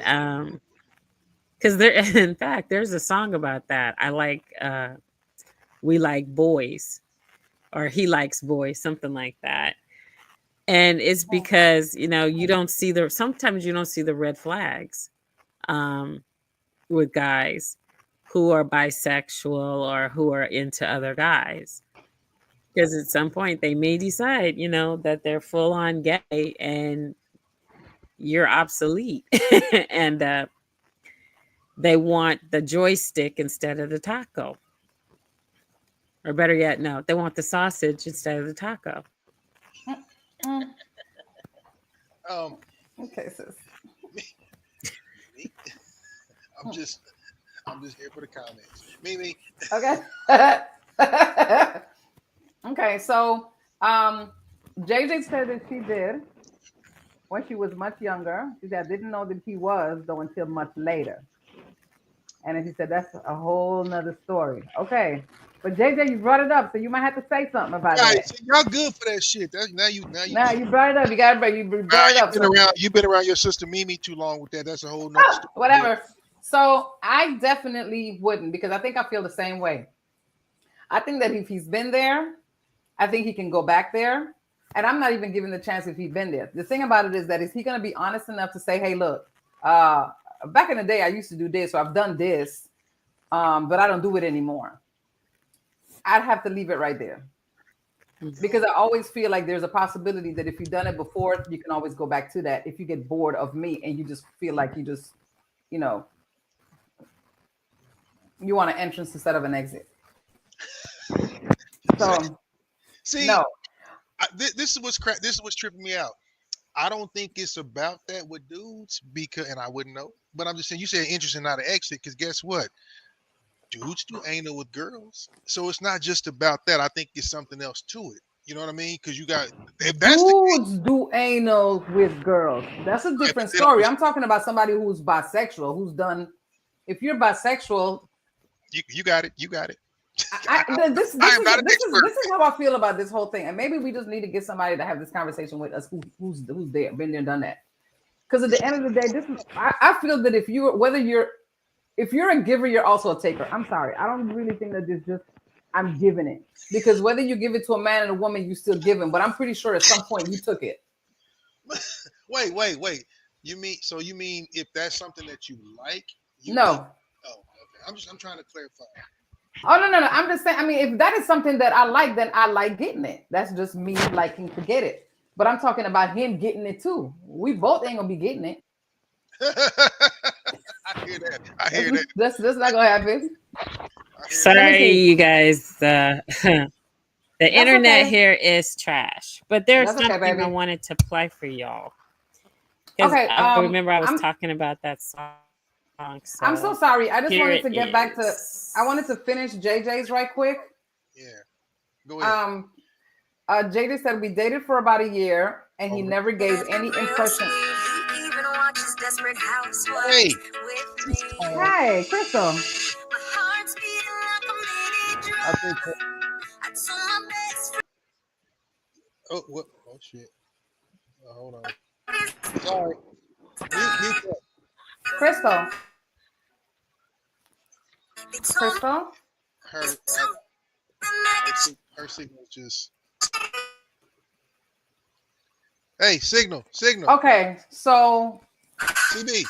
because in fact, there's a song about that. I like we like boys, or he likes boys, something like that. And it's because, sometimes you don't see the red flags with guys who are bisexual or who are into other guys. Because at some point they may decide, that they're full on gay and you're obsolete. And they want the joystick instead of the taco. Or better yet, no, they want the sausage instead of the taco. Okay, sis. I'm just here for the comments. Mimi. Okay. Okay, so JJ said that she did when she was much younger. She said, I didn't know that he was, though, until much later. And then she said, that's a whole nother story. Okay. But JJ, you brought it up, so you might have to say something about that. See, y'all good for that shit. Now you brought it up. You got to you brought it up. You've been around your sister Mimi too long with that. That's a whole nother story. Whatever. So I definitely wouldn't, because I think I feel the same way. I think that if he's been there, I think he can go back there. And I'm not even giving the chance if he's been there. The thing about it is he going to be honest enough to say, hey, look, back in the day, I used to do this, so I've done this, but I don't do it anymore. I'd have to leave it right there. Because I always feel like there's a possibility that if you've done it before, you can always go back to that. If you get bored of me and you just feel like you just, you want an entrance instead of an exit. So, see, no. This is what's tripping me out. I don't think it's about that with dudes, and I wouldn't know. But I'm just saying, you said interesting, not an exit, because guess what? Dudes do anal with girls, so it's not just about that. I think it's something else to it. You know what I mean? Because you got dudes do anal with girls. That's a different story. I'm talking about somebody who's bisexual, who's done. If you're bisexual, you got it. You got it. This is how I feel about this whole thing, and maybe we just need to get somebody to have this conversation with us who's there, been there, done that. Because at the end of the day, I feel that if you're a giver, you're also a taker. I'm sorry, I don't really think that this just I'm giving it, because whether you give it to a man and a woman, you still giving. But I'm pretty sure at some point you took it. Wait. You mean if that's something that you like? No. Oh, okay. I'm trying to clarify. Oh, no. I'm just saying, I mean, if that is something that I like, then I like getting it. That's just me liking to get it. But I'm talking about him getting it too. We both ain't gonna be getting it. I hear that. That's not gonna happen. Sorry, you guys. The internet here is trash. But there's something I wanted to play for y'all. Okay. I remember I was talking about that song. So I'm so sorry. I just wanted to get back to. I wanted to finish JJ's right quick. Yeah. Go ahead. JJ said we dated for about a year, and he never gave any impression. Hey. Hey, Crystal. I think. Oh, what? Oh shit. Hold on. Sorry. Crystal. Her signal just. Hey, signal. Okay, so. CB,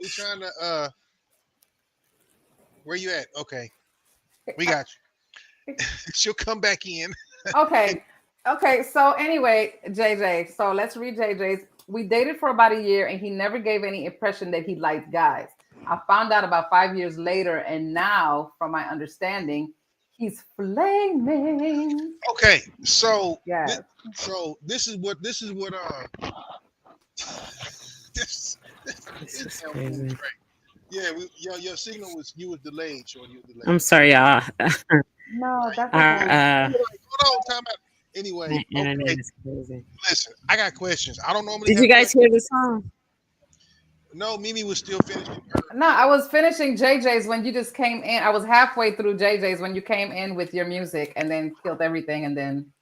we trying to. Where you at? Okay, we got you. She'll come back in. Okay. So anyway, JJ. So let's read JJ's. We dated for about a year, and he never gave any impression that he liked guys. I found out about 5 years later, and now, from my understanding, he's flaming. Okay, so Yes. this is what this This this is damn fool crazy. Trey. Yeah, your signal was delayed, Shorty. You was delayed. I'm sorry, y'all. No, that's Our okay. Hold on, time out. Anyway, my internet okay. is crazy. Listen, I got questions. I don't normally Did have you guys questions. hear the song? No, Mimi was still finishing. No, I was finishing JJ's when you just came in. I was halfway through JJ's when you came in with your music and then killed everything. And then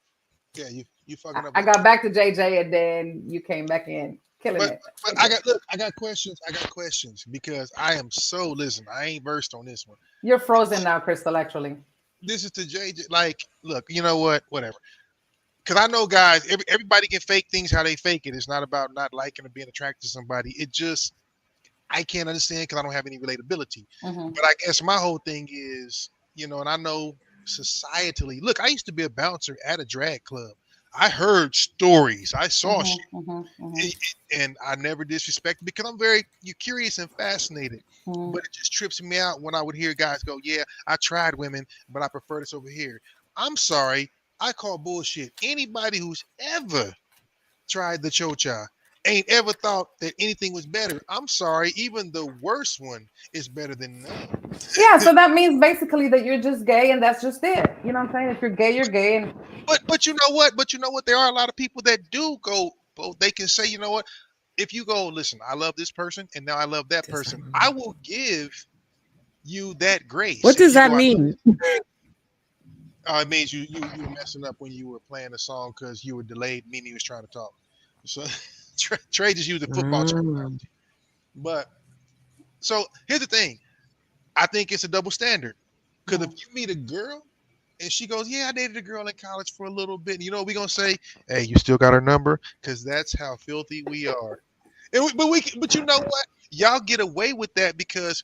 Yeah, you fucking up. I got back to JJ and then you came back in killing it. But I got questions. I got questions because I am so listen. I ain't versed on this one. You're frozen now, Crystal, actually. This is to JJ. Like, look, you know what? Whatever. Because I know guys, everybody can fake things how they fake it. It's not about not liking or being attracted to somebody. It just I can't understand because I don't have any relatability. Mm-hmm. But I guess my whole thing is, and I know societally, look, I used to be a bouncer at a drag club. I heard stories. I saw shit. And I never disrespected because I'm you're curious and fascinated. But it just trips me out when I would hear guys go, yeah, I tried women, but I prefer this over here. I'm sorry. I call bullshit. Anybody who's ever tried the chocha ain't ever thought that anything was better. I'm sorry. Even the worst one is better than none. Yeah, so that means basically that you're just gay and that's just it. You know what I'm saying? If you're gay, you're gay. And But you know what? There are a lot of people that do go. They can say, you know what? If you go, listen, I love this person, and now I love that person. I will give you that grace. What does that mean? It means you were messing up when you were playing a song because you were delayed. Mimi was trying to talk. So Trey just used a football terminology. But so here's the thing. I think it's a double standard. Because if you meet a girl and she goes, yeah, I dated a girl in college for a little bit. You know what we're going to say? Hey, you still got her number? Because that's how filthy we are. But you know what? Y'all get away with that because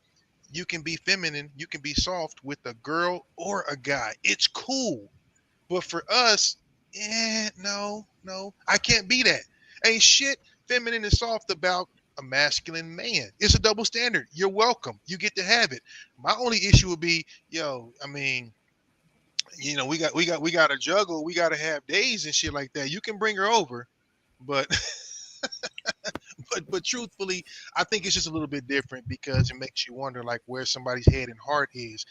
you can be feminine, you can be soft with a girl or a guy. It's cool. But for us, no, I can't be that. Ain't shit feminine and soft about a masculine man. It's a double standard. You're welcome. You get to have it. My only issue would be, we got to juggle. We got to have days and shit like that. You can bring her over, but but truthfully, I think it's just a little bit different because it makes you wonder like where somebody's head and heart is.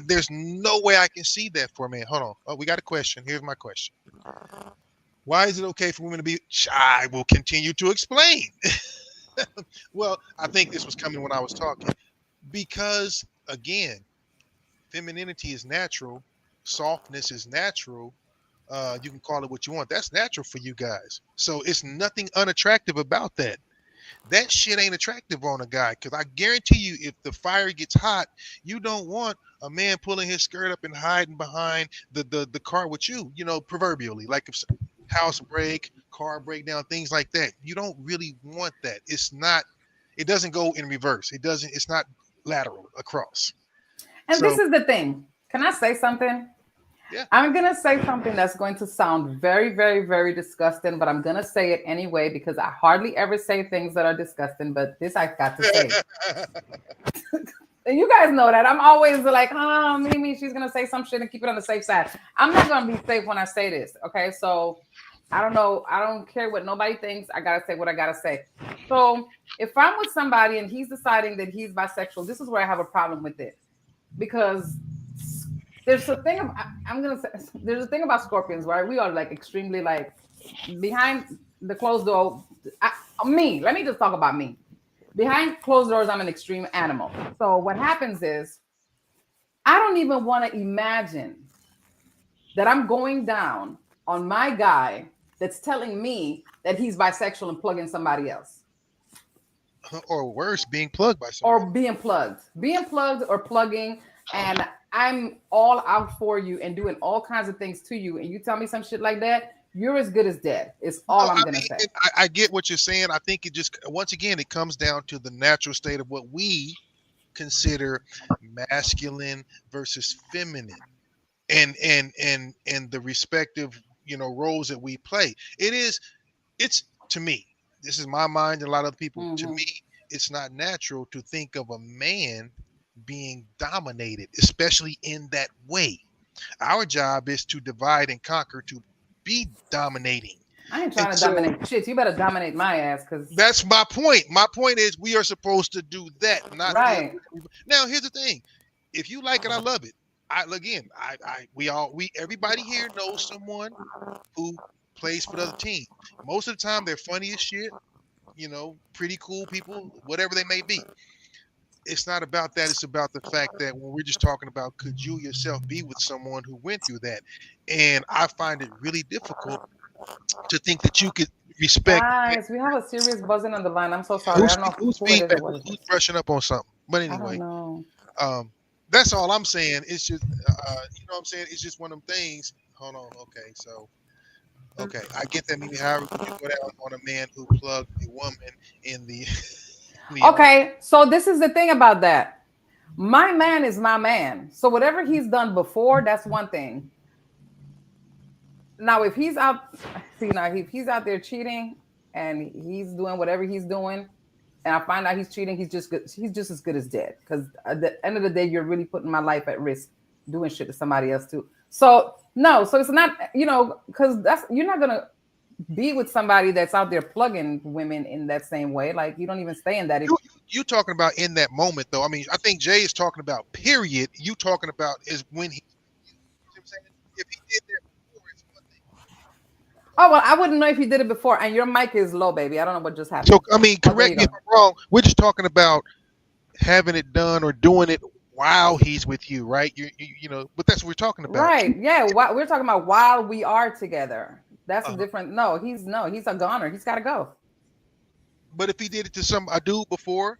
There's no way I can see that for a man. Hold on. Oh, we got a question. Here's my question. Why is it okay for women to be shy? I will continue to explain. Well, I think this was coming when I was talking because again, femininity is natural, softness is natural. You can call it what you want. That's natural for you guys. So it's nothing unattractive about that. That shit ain't attractive on a guy because I guarantee you, if the fire gets hot, you don't want a man pulling his skirt up and hiding behind the car with you. Proverbially, like if house break, car breakdown, things like that. You don't really want that. It's not. It doesn't go in reverse. It doesn't. It's not lateral across. And this is the thing. Can I say something? Yeah. I'm going to say something that's going to sound very, very, very disgusting, but I'm going to say it anyway because I hardly ever say things that are disgusting, but this I've got to say. And you guys know that. I'm always like, Mimi, she's going to say some shit and keep it on the safe side. I'm not going to be safe when I say this, okay? So I don't know. I don't care what nobody thinks. I got to say what I got to say. So if I'm with somebody and he's deciding that he's bisexual, this is where I have a problem with it. Because there's a thing there's a thing about scorpions, right? We are like extremely like behind the closed door. Let me just talk about me. Behind closed doors, I'm an extreme animal. So what happens is I don't even want to imagine that I'm going down on my guy that's telling me that he's bisexual and plugging somebody else. Or worse, being plugged by somebody. Or being plugged or plugging. And I'm all out for you and doing all kinds of things to you. And you tell me some shit like that, you're as good as dead. It's all I'm going to say. I get what you're saying. I think it just, once again, it comes down to the natural state of what we consider masculine versus feminine and the respective, roles that we play. It's to me, this is my mind and a lot of other people, to me, it's not natural to think of a man being dominated, especially in that way. Our job is to divide and conquer, to be dominating. I ain't And trying to so dominate shit. You better dominate my ass, cause that's my point. My point is we are supposed to do that, not the other. right. Now, here's the thing. If you like it, I love it. We everybody here knows someone who plays for the other team. Most of the time they're funny as shit, pretty cool people, whatever they may be. It's not about that. It's about the fact that when we're just talking about, could you yourself be with someone who went through that? And I find it really difficult to think that you could respect. Guys, we have a serious buzzing on the line. I'm so sorry. I don't know Who's who it is. who's brushing up on something? But I don't anyway, know. that's all I'm saying. It's just, you know what I'm saying? It's just one of them things. Hold on. Okay. So, okay. I get that. Maybe however you go down on a man who plugged a woman in the. Okay. So this is the thing about that. My man is my man. So whatever he's done before, that's one thing. Now, if he's out there cheating and he's doing whatever he's doing, and I find out he's cheating, he's just good. He's just as good as dead. Because at the end of the day, you're really putting my life at risk doing shit to somebody else too. So no, so it's not, because you're not gonna be with somebody that's out there plugging women in that same way. Like you don't even stay in that. You talking about in that moment though? I mean, I think Jay is talking about period. You talking about is when he. You know what I'm saying? If he did that. Oh, well, I wouldn't know if you did it before. And your mic is low, baby. I don't know what just happened. So, I mean, correct me if I'm wrong. We're just talking about having it done or doing it while he's with you, right? But that's what we're talking about. Right. Yeah. We're talking about while we are together. That's a different. No, he's a goner. He's got to go. But if he did it to a dude before,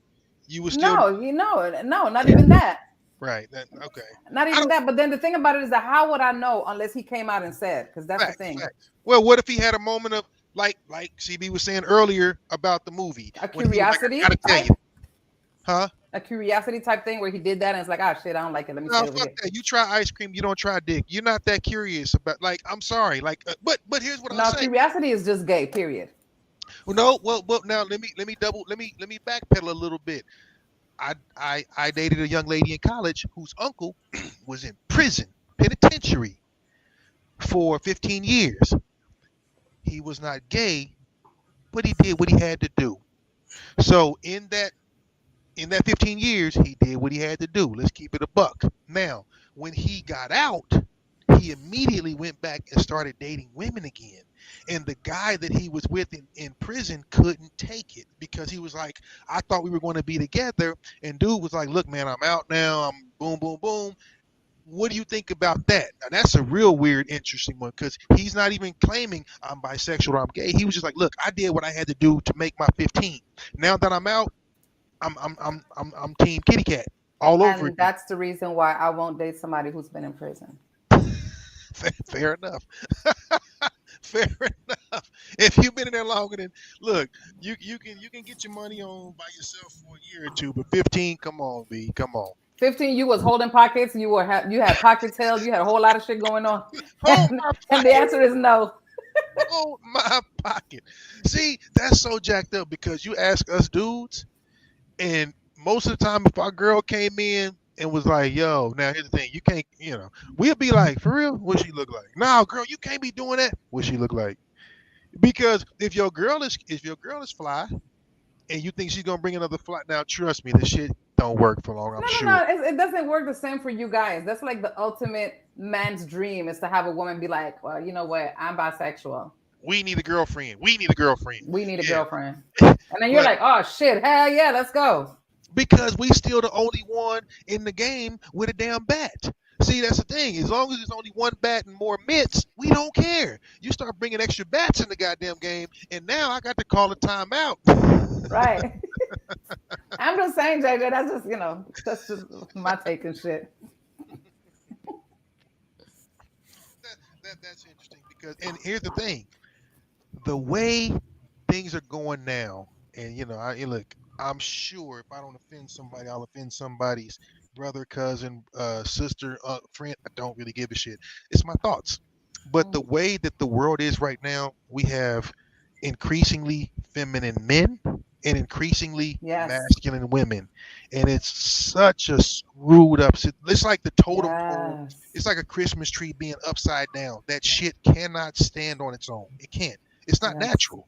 you would still. No, not even that. Right. Okay. Not even that. But then the thing about it is that how would I know unless he came out and said? Because that's the thing. Well, what if he had a moment of like CB was saying earlier about the movie? A curiosity? Like, I gotta tell you. Huh? A curiosity type thing where he did that and it's like, shit, I don't like it. Let me no, fuck that. You try ice cream, you don't try dick. You're not that curious about. Like, I'm sorry. Like, but here's what I'm saying. No, curiosity is just gay. Period. Well, no. Well, now let me backpedal a little bit. I dated a young lady in college whose uncle was in penitentiary for 15 years. He was not gay, but he did what he had to do. So in that 15 years, he did what he had to do. Let's keep it a buck. Now, when he got out, he immediately went back and started dating women again. And the guy that he was with in prison couldn't take it because he was like, I thought we were going to be together. And dude was like, look, man, I'm out now. I'm boom, boom, boom. What do you think about that? Now, that's a real weird, interesting one because he's not even claiming I'm bisexual or I'm gay. He was just like, look, I did what I had to do to make my 15. Now that I'm out, I'm team kitty cat all over. And that's the reason why I won't date somebody who's been in prison. Fair enough. Fair enough. If you've been in there longer than look, you can get your money on by yourself for a year or two, but 15, come on, B, come on. 15, you was holding pockets. You had pockets held. You had a whole lot of shit going on. And the answer is no. Hold my pocket. See, that's so jacked up because you ask us dudes, and most of the time, if our girl came in and was like, yo, now here's the thing, you can't, we'll be like, for real, what she look like? No, girl, you can't be doing that. What she look like? Because if your girl is fly and you think she's gonna bring another fly, now trust me, this shit don't work for long, I'm sure. No, it doesn't work the same for you guys. That's like the ultimate man's dream is to have a woman be like, well, you know what, I'm bisexual. We need a girlfriend. We need a girlfriend. And then you're like, oh shit, hell yeah, let's go. Because we still the only one in the game with a damn bat. See, that's the thing. As long as there's only one bat and more mitts, we don't care. You start bringing extra bats in the goddamn game, and now I got to call a timeout. Right. I'm just saying, JJ, that's just my take and shit. That's interesting because, and here's the thing, the way things are going now, and look, I'm sure if I don't offend somebody, I'll offend somebody's brother, cousin, sister, friend. I don't really give a shit. It's my thoughts. But the way that the world is right now, we have increasingly feminine men and increasingly Yes. masculine women, and it's such a screwed up. It's like the totem pole. Yes. It's like a Christmas tree being upside down. That shit cannot stand on its own. It can't. It's not Yes. natural.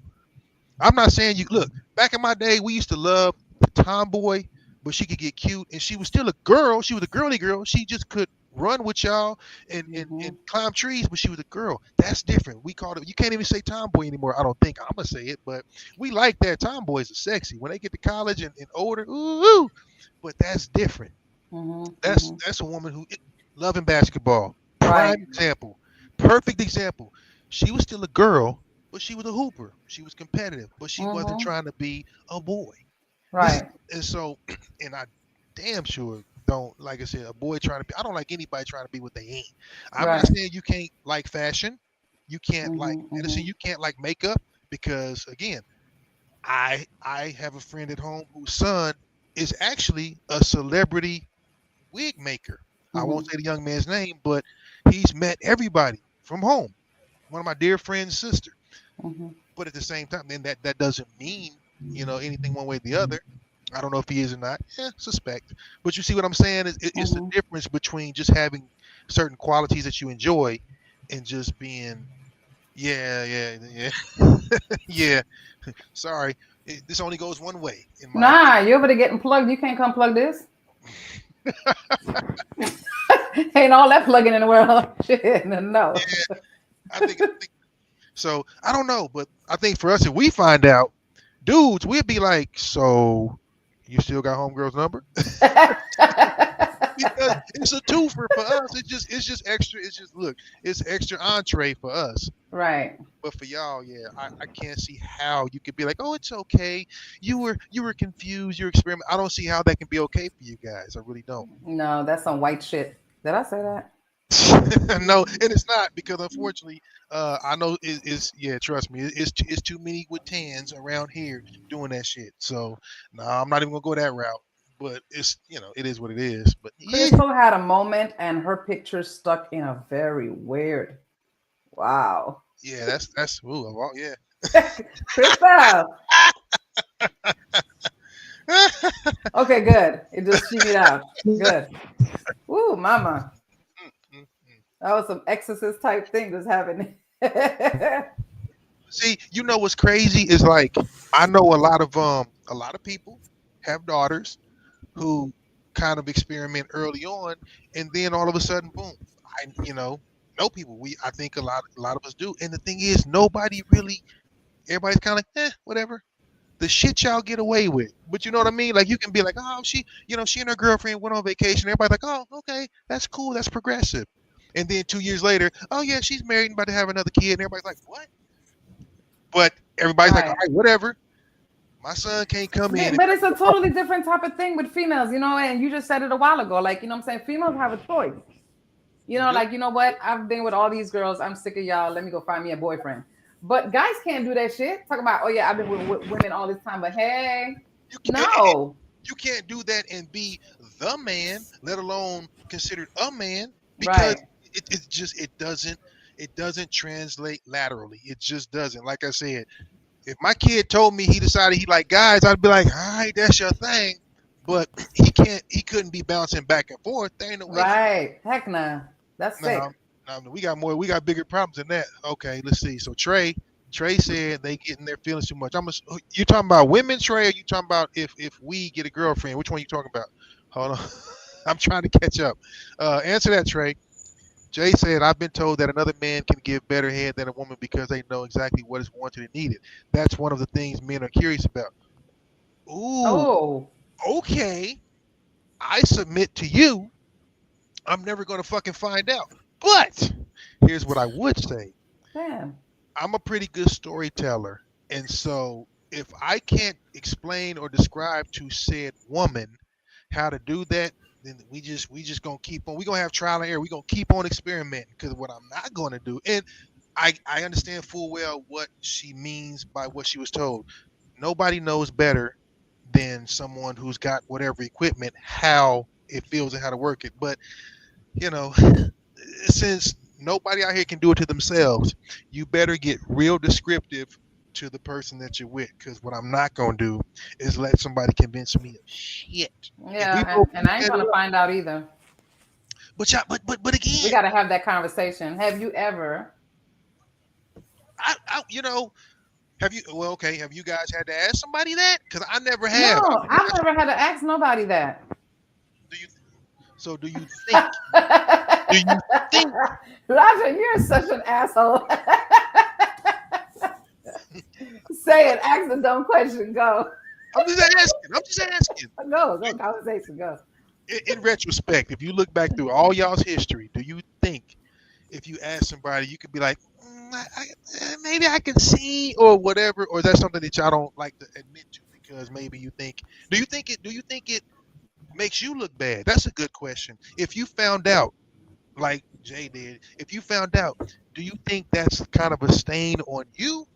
I'm not saying you look. Back in my day, we used to love the tomboy, but she could get cute, and she was still a girl. She was a girly girl. She just could run with y'all and climb trees, but she was a girl. That's different. We called it. You can't even say tomboy anymore. I don't think I'm gonna say it, but we like that. Tomboys are sexy when they get to college and older. Ooh, but that's different. That's a woman who loving basketball. Prime example. Perfect example. She was still a girl, but she was a hooper. She was competitive, but she wasn't trying to be a boy. Right. And so, and I damn sure don't, like I said, a boy trying to be, I don't like anybody trying to be what they ain't. I'm not saying you can't like fashion. You can't like medicine. You can't like makeup because, again, I have a friend at home whose son is actually a celebrity wig maker. I won't say the young man's name, but he's met everybody from home. One of my dear friend's sister. But at the same time, then that doesn't mean, anything one way or the other. I don't know if he is or not. Suspect. But you see what I'm saying? It's the difference between just having certain qualities that you enjoy and just being, yeah. Sorry, this only goes one way. Nah, you over there getting plugged. You can't come plug this. Ain't all that plugging in the world. Shit, no. Yeah, I think so. I don't know, but I think for us, if we find out, dudes, we'd be like, so you still got homegirl's number? Because it's a twofer for us. It's just extra. It's extra entree for us. Right. But for y'all, I can't see how you could be like, oh, it's okay. You were confused. You're experimenting. I don't see how that can be okay for you guys. I really don't. No, that's some white shit. Did I say that? No, and it's not, because unfortunately, I know it's trust me, it's too many with tans around here doing that shit. So no, I'm not even gonna go that route. But it's it is what it is. But Crystal had a moment, and her picture stuck in a very weird. Wow. Yeah, that's well, yeah. Crystal. Okay, good. It just shimmied out. Good. Woo, mama. That was some exorcist type thing that's happening. See, what's crazy is, like, I know a lot of people have daughters who kind of experiment early on, and then all of a sudden, boom. I know people. I think a lot of us do. And the thing is, everybody's kind of like, whatever. The shit y'all get away with. But you know what I mean? Like, you can be like, oh, she and her girlfriend went on vacation. Everybody's like, oh, okay, that's cool, that's progressive. And then 2 years later, oh yeah, she's married and about to have another kid. And everybody's like, what? But everybody's like, all right, whatever. My son can't come in. But it's a totally different type of thing with females, and you just said it a while ago. Like, what I'm saying? Females have a choice. Like, you know what? I've been with all these girls. I'm sick of y'all. Let me go find me a boyfriend. But guys can't do that shit. Talk about, oh yeah, I've been with women all this time. But hey, no. You can't do that and be the man, let alone considered a man, because it doesn't translate laterally. It just doesn't. Like I said, if my kid told me he decided he liked guys, I'd be like, all right, that's your thing. But he couldn't be bouncing back and forth. There ain't no way. Right. Heck nah. That's sick. No, we got bigger problems than that. Okay, let's see. So Trey said they getting their feelings too much. You talking about women, Trey, or you talking about if we get a girlfriend? Which one you talking about? Hold on. I'm trying to catch up. Answer that, Trey. Jay said, I've been told that another man can give better head than a woman because they know exactly what is wanted and needed. That's one of the things men are curious about. Ooh. Oh. Okay. I submit to you. I'm never going to fucking find out. But here's what I would say. Damn. I'm a pretty good storyteller. And so if I can't explain or describe to said woman how to do that, then we just gonna keep on. We're gonna have trial and error. We're gonna keep on experimenting, because what I'm not gonna do, and I understand full well what she means by what she was told. Nobody knows better than someone who's got whatever equipment how it feels and how to work it. But since nobody out here can do it to themselves, you better get real descriptive to the person that you're with. Because what I'm not gonna do is let somebody convince me of shit. Yeah, and I ain't gonna find out either. But again, we gotta have that conversation. Have you ever? Have you? Well, okay. Have you guys had to ask somebody that? Because I never have. No, I've never had to ask nobody that. So do you think? Do you think? Roger, you're such an asshole. Say it. Ask the dumb question. Go. I'm just asking. Go. Conversation. Go. In retrospect, if you look back through all y'all's history, do you think if you ask somebody, you could be like, maybe I can see or whatever, or is that something that y'all don't like to admit to because maybe you think? Do you think it makes you look bad? That's a good question. If you found out, like Jay did, if you found out, do you think that's kind of a stain on you?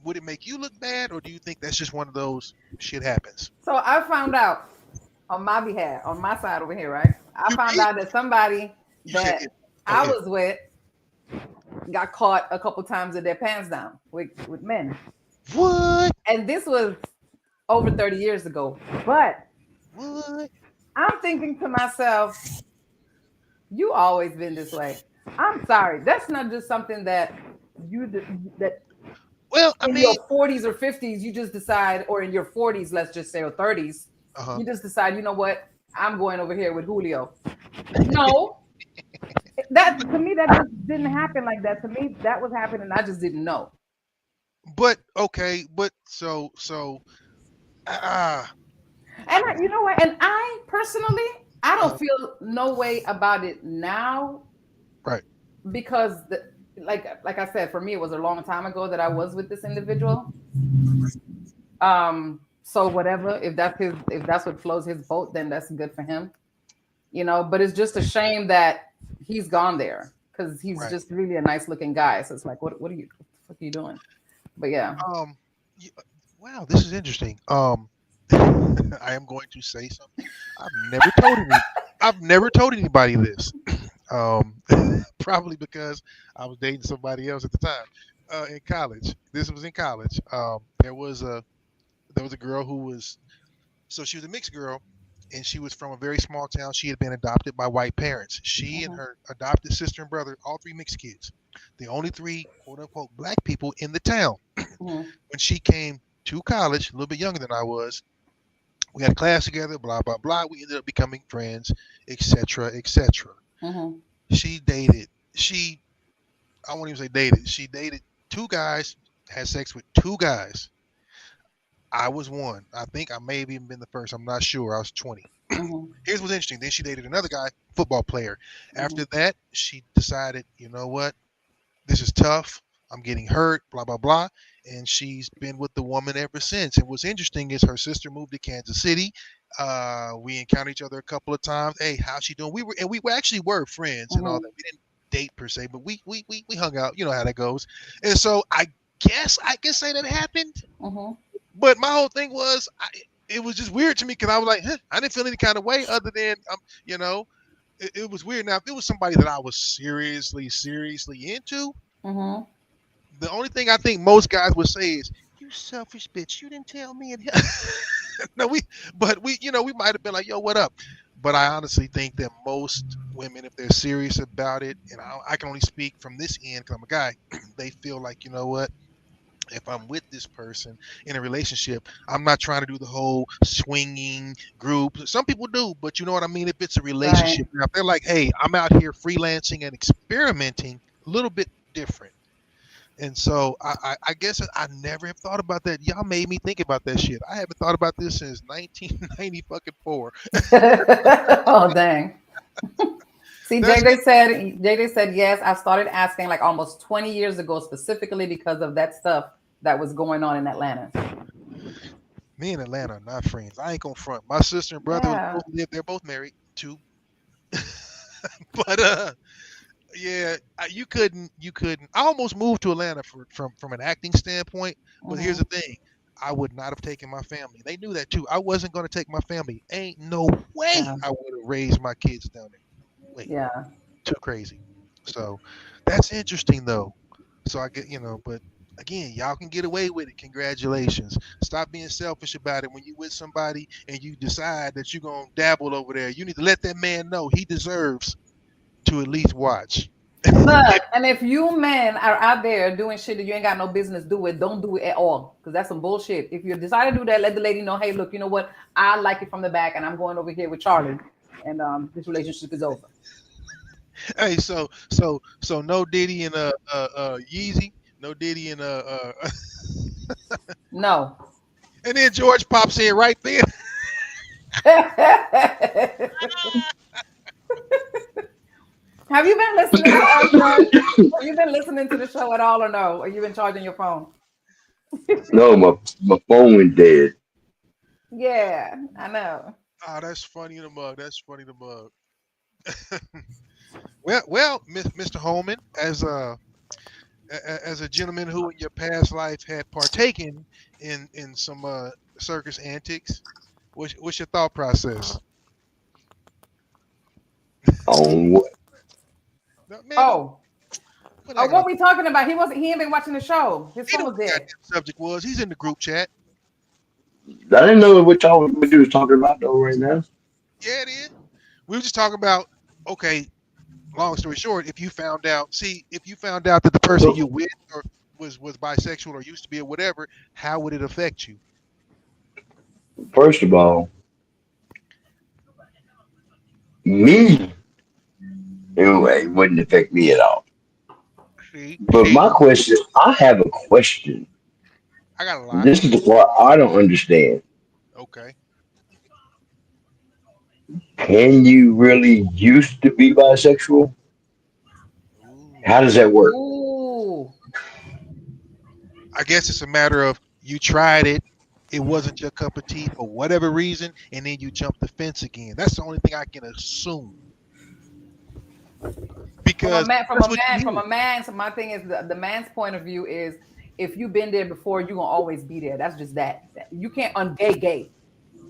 Would it make you look bad, or do you think that's just one of those shit happens? So I found out on my behalf, on my side over here, right? I found out that somebody that I was with got caught a couple times with their pants down with men. What? And this was over 30 years ago. But what? I'm thinking to myself, you always been this way. I'm sorry. That's not just something that well, in your 40s or 50s, you just decide, or in your 40s, let's just say, or 30s, you just decide, you know what? I'm going over here with Julio. No. That to me, that just didn't happen like that. To me, that was happening. I just didn't know. But okay, but so and you know what? And I personally, I don't feel no way about it now, right? Because like I said, for me, it was a long time ago that I was with this individual. So whatever, if that's what flows his boat, then that's good for him, you know. But it's just a shame that he's gone there because he's just really a nice looking guy. So it's like, what are you doing? But yeah. Wow, this is interesting. I am going to say something. I've never told anybody this. Probably because I was dating somebody else at the time in college. This was in college. There was a girl who was, so she was a mixed girl, and she was from a very small town. She had been adopted by white parents. She and her adopted sister and brother, all three mixed kids, the only three quote unquote black people in the town. When she came to college, a little bit younger than I was, we had a class together, blah, blah, blah. We ended up becoming friends, etc., etc. She dated, I won't even say dated. She dated two guys, had sex with two guys. I was one. I think I may have even been the first. I'm not sure. I was 20. Here's what's interesting. Then she dated another guy, football player. After that, she decided, you know what? This is tough. I'm getting hurt, blah, blah, blah. And she's been with the woman ever since. And what's interesting is her sister moved to Kansas City. We encountered each other a couple of times. Hey, how's she doing? We actually were friends and all that. We didn't date per se, but we hung out. You know how that goes. And so I guess I can say that happened. But my whole thing was, it was just weird to me because I was like, I didn't feel any kind of way other than, you know, it was weird. Now, if it was somebody that I was seriously into, the only thing I think most guys would say is, "You selfish bitch, you didn't tell me." No, we might have been like, "Yo, what up?" But I honestly think that most women, if they're serious about it, and I can only speak from this end because I'm a guy, they feel like, you know what? If I'm with this person in a relationship, I'm not trying to do the whole swinging group. Some people do, but you know what I mean? If it's a relationship, now if they're like, hey, I'm out here freelancing and experimenting, a little bit different. And so I guess I never have thought about that. Y'all made me think about that shit. I haven't thought about this since 1994. Oh, dang. See, JJ said, yes, I started asking like almost 20 years ago, specifically because of that stuff that was going on in Atlanta. Me and Atlanta are not friends. I ain't gonna front. My sister and brother they're both married too. But yeah, you couldn't. I almost moved to Atlanta from an acting standpoint. But here's the thing. I would not have taken my family. They knew that too. I wasn't going to take my family. Ain't no way I would have raised my kids down there. Wait, too crazy. So that's interesting though. So I get, but again, y'all can get away with it. Congratulations. Stop being selfish about it. When you with somebody and you decide that you're gonna dabble over there, you need to let that man know he deserves to at least watch. Look, and if you men are out there doing shit that you ain't got no business do it, don't do it at all. Because that's some bullshit. If you decide to do that, let the lady know, hey, look, you know what? I like it from the back and I'm going over here with Charlie. And this relationship is over. Hey, so no Diddy and Yeezy, no Diddy and No. And then George pops in right there. Have you been listening to our show? Have you been listening to the show at all or no? Or you been charging your phone? No, my phone went dead. Yeah, I know. Oh, that's funny in the mug. That's funny in the mug. well, Mr. Holman, as a gentleman who in your past life had partaken in some circus antics, what's your thought process? On what? No, man, what we talking about? He ain't been watching the show. His phone was dead. Subject was he's in the group chat. I didn't know what you was talking about though right now. Yeah, it is. We were just talking about, okay, long story short, if you found out that the person you with or was bisexual or used to be or whatever, how would it affect you? First of all, me, it wouldn't affect me at all. But my question, I have a question. I got a lot. This is the part I don't understand. Okay. Can you really used to be bisexual? How does that work? Ooh. I guess it's a matter of you tried it, it wasn't your cup of tea for whatever reason, and then you jumped the fence again. That's the only thing I can assume. Because from a man, so my thing is the man's point of view is if you've been there before, you're gonna always be there. That's just that. You can't gay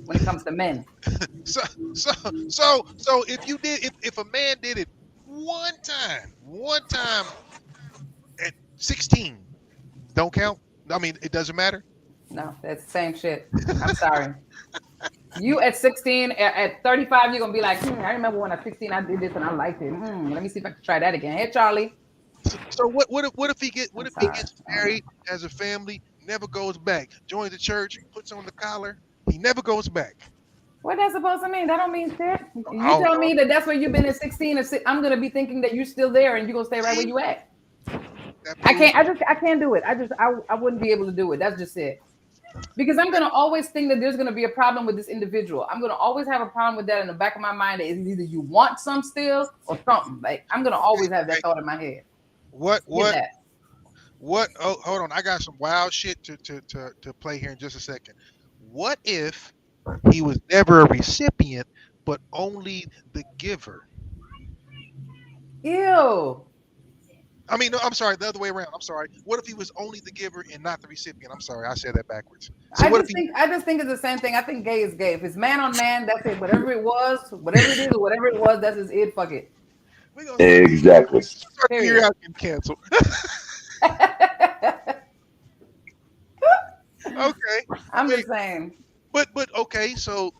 when it comes to men. So if you did, if a man did it one time at 16, don't count. I mean, it doesn't matter. No, that's the same shit. I'm sorry. You at 16, at 35, you're gonna be like, I remember when at 16 I did this and I liked it. Let me see if I can try that again. Hey, Charlie. So what if he gets married, has a family, never goes back, joins the church, puts on the collar, he never goes back? What that's supposed to mean? That don't mean shit. You tell me that that's where you've been at 16 I'm gonna be thinking that you're still there and you're gonna stay right where you at. I can't do it. I wouldn't be able to do it. That's just it. Because I'm gonna always think that there's gonna be a problem with this individual. I'm gonna always have a problem with that in the back of my mind. That is either you want some still or something. Like I'm gonna always have that thought in my head. What? Oh, hold on. I got some wild shit to play here in just a second. What if he was never a recipient, but only the giver? Ew. I mean, no, I'm sorry, the other way around. I'm sorry. What if he was only the giver and not the recipient? I'm sorry, I said that backwards. So I just think it's the same thing. I think gay is gay. If it's man on man, that's it. Whatever it was, whatever it is, or whatever it was, that's his it. Fuck it. Exactly. You're out getting canceled. Okay. I'm just saying. But okay,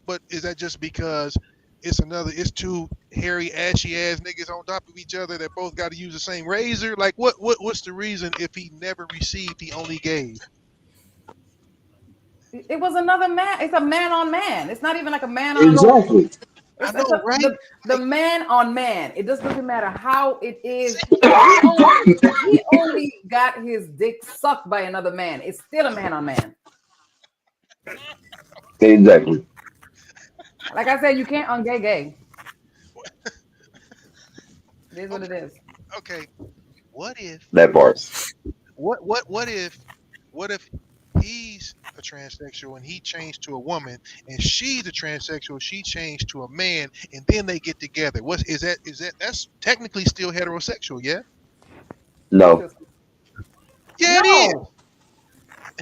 but is that just because it's two hairy, ashy ass niggas on top of each other that both got to use the same razor? Like what's the reason if he never received, he only gave? It was another man. It's a man on man. It's not even like a man on exactly. I know, right? The man on man. It just doesn't matter how it is. He only got his dick sucked by another man. It's still a man on man. Exactly. Like I said, you can't ungay gay. It is what it is. Okay. What if that part? What if he's a transsexual and he changed to a woman, and she's a transsexual, she changed to a man, and then they get together? Is that that's technically still heterosexual? Yeah. No. Yeah, it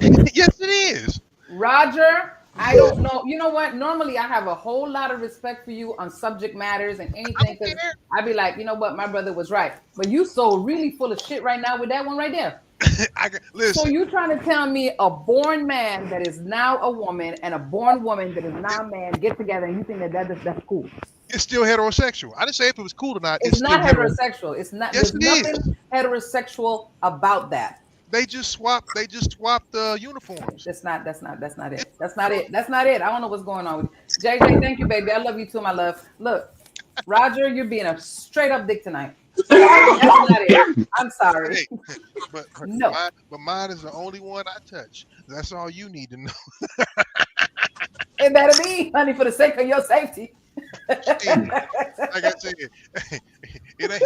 is. Yes, it is. Roger, I don't know. You know what? Normally, I have a whole lot of respect for you on subject matters and anything. Because I'd be like, you know what? My brother was right. But you so really full of shit right now with that one right there. Listen. So you trying to tell me a born man that is now a woman and a born woman that is now a man get together and you think that's cool? It's still heterosexual. I didn't say if it was cool or not. It's still not heterosexual. It's not. Yes, There's it nothing is. heterosexual about that. They just swapped the uniforms. That's not it. That's not it. I don't know what's going on with you. JJ, thank you, baby. I love you too, my love. Look, Roger, you're being a straight up dick tonight. That's not it. I'm sorry. Hey, but no. Mine is the only one I touch. That's all you need to know. It better be, honey, for the sake of your safety. Like I said, it ain't.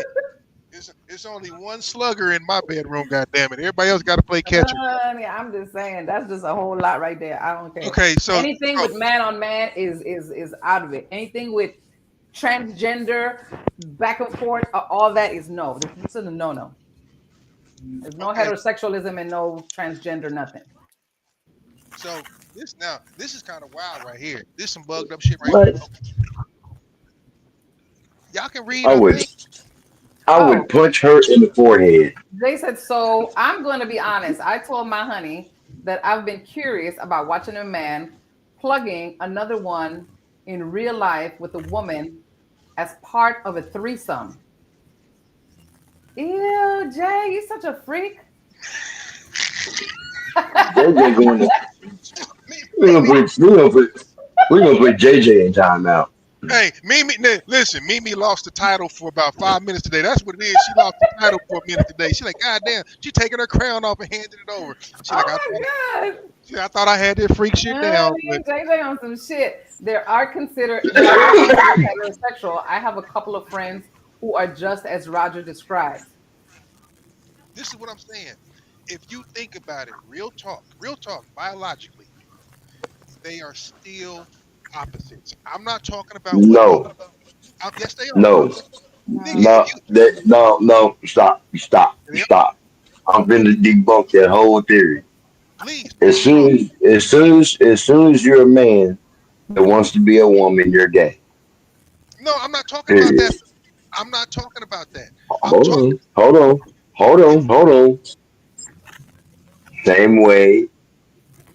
It's only one slugger in my bedroom. God damn it! Everybody else got to play catcher. I'm just saying that's just a whole lot right there. I don't care. Okay, so anything with man on man is out of it. Anything with transgender, back and forth, all that is no. This is a no. There's no heterosexualism and no transgender nothing. So this is kind of wild right here. This some bugged up shit right here. Y'all can read. I would punch her in the forehead. They said, so I'm going to be honest. I told my honey that I've been curious about watching a man plugging another one in real life with a woman as part of a threesome. Ew, Jay, you such a freak. JJ going to, we're gonna put JJ in timeout. Hey, Mimi, listen, Mimi lost the title for about 5 minutes today. That's what it is. She lost the title for a minute today. She's like, God damn, she taking her crown off and handing it over. She's like, I thought I had that freak shit down. JJ on some shit. There are considered heterosexual. I have a couple of friends who are just as Roger described. This is what I'm saying. If you think about it, real talk, biologically, they are still opposites. I'm not talking about yes, they are. No, stop. I'm gonna debunk that whole theory. Please. As soon as you're a man that wants to be a woman, you're gay. No, I'm not talking about that. I'm not talking about that. Hold on. Same way,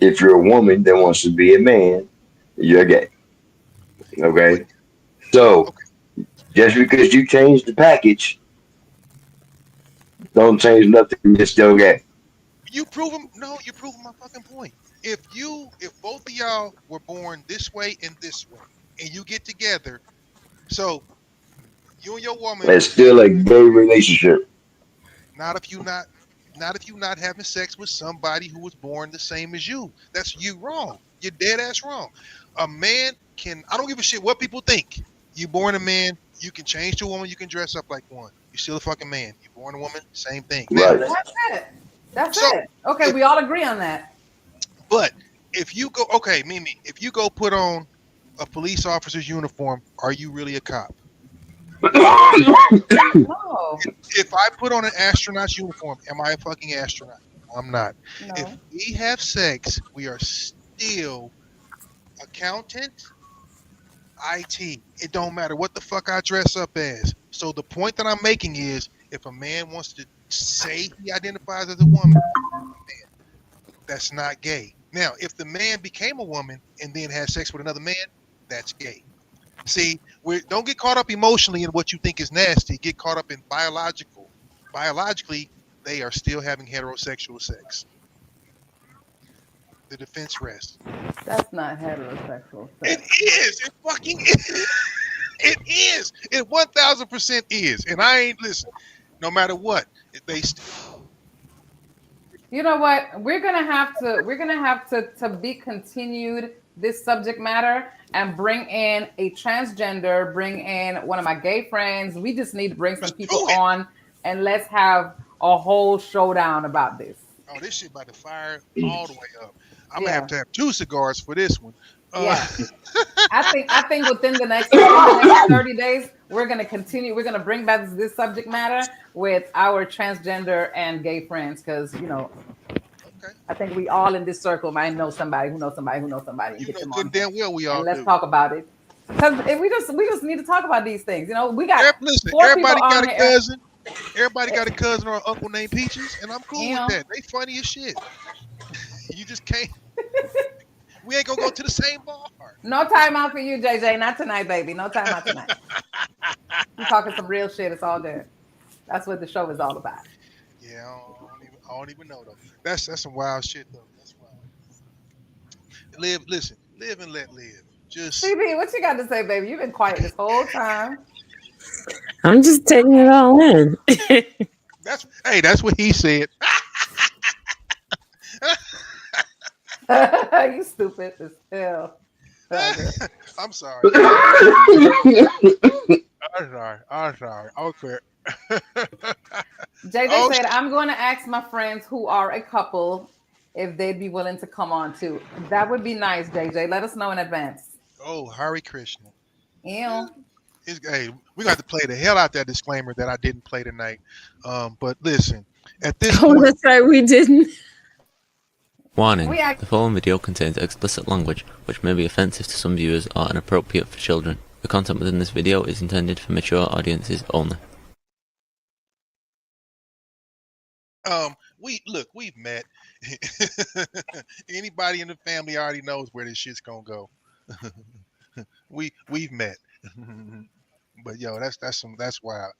if you're a woman that wants to be a man, you're gay. Okay? So, just because you change the package, don't change nothing, you're still gay. You're proving my fucking point. If both of y'all were born this way and this way, and you get together, so you and your woman, it's still a gay relationship. Not if you're not having sex with somebody who was born the same as you. That's you wrong. You're dead ass wrong. A man I don't give a shit what people think. You're born a man, you can change to a woman, you can dress up like one. You're still a fucking man. You're born a woman, same thing. Right. That's it. Okay, we all agree on that. But if you go, Mimi, if you go put on a police officer's uniform, are you really a cop? No. If I put on an astronaut's uniform, am I a fucking astronaut? I'm not. No. If we have sex, we are still accountant, IT. It don't matter what the fuck I dress up as. So the point that I'm making is, if a man wants to say he identifies as a woman, that's not gay. Now, if the man became a woman and then had sex with another man, that's gay. See, don't get caught up emotionally in what you think is nasty. Get caught up in biological. Biologically, they are still having heterosexual sex. The defense rests. That's not heterosexual sex. It is. It fucking is. It is. It 1000% is. And I ain't listen. No matter what, they still. You know what? We're gonna have to be continued this subject matter and bring in a transgender, bring in one of my gay friends. We just need to bring some people on and let's have a whole showdown about this. Oh, this shit about to fire all the way up. I'm gonna have to have 2 cigars for this one. Yeah. I think within the next 30 days, we're gonna continue. We're gonna bring back this subject matter with our transgender and gay friends, because I think we all in this circle might know somebody who knows somebody who knows somebody. And get them on. Damn well we all. And let's talk about it, because we just need to talk about these things. You know, we got everybody got a cousin. Everybody got a cousin or an uncle named Peaches, and I'm cool with that. They funny as shit. You just can't. We ain't gonna go to the same bar. No time out for you, JJ. Not tonight, baby. No time out tonight. We're talking some real shit. It's all good. That's what the show is all about. Yeah, I don't even know though. That's some wild shit though. That's wild. Listen, live and let live. Just CB, what you got to say, baby? You've been quiet this whole time. I'm just taking it all in. That's what he said. You stupid as hell. I'm sorry. I'm sorry. Okay. JJ said, I'm going to ask my friends who are a couple if they'd be willing to come on too. That would be nice, JJ. Let us know in advance. Oh, Hare Krishna. Ew. Hey, we got to play the hell out that disclaimer that I didn't play tonight. But listen, at this point, that's right, we didn't. Warning, the following video contains explicit language which may be offensive to some viewers or inappropriate for children. The content within this video is intended for mature audiences only. We've met. Anybody in the family already knows where this shit's gonna go. We've met. But yo, that's wild.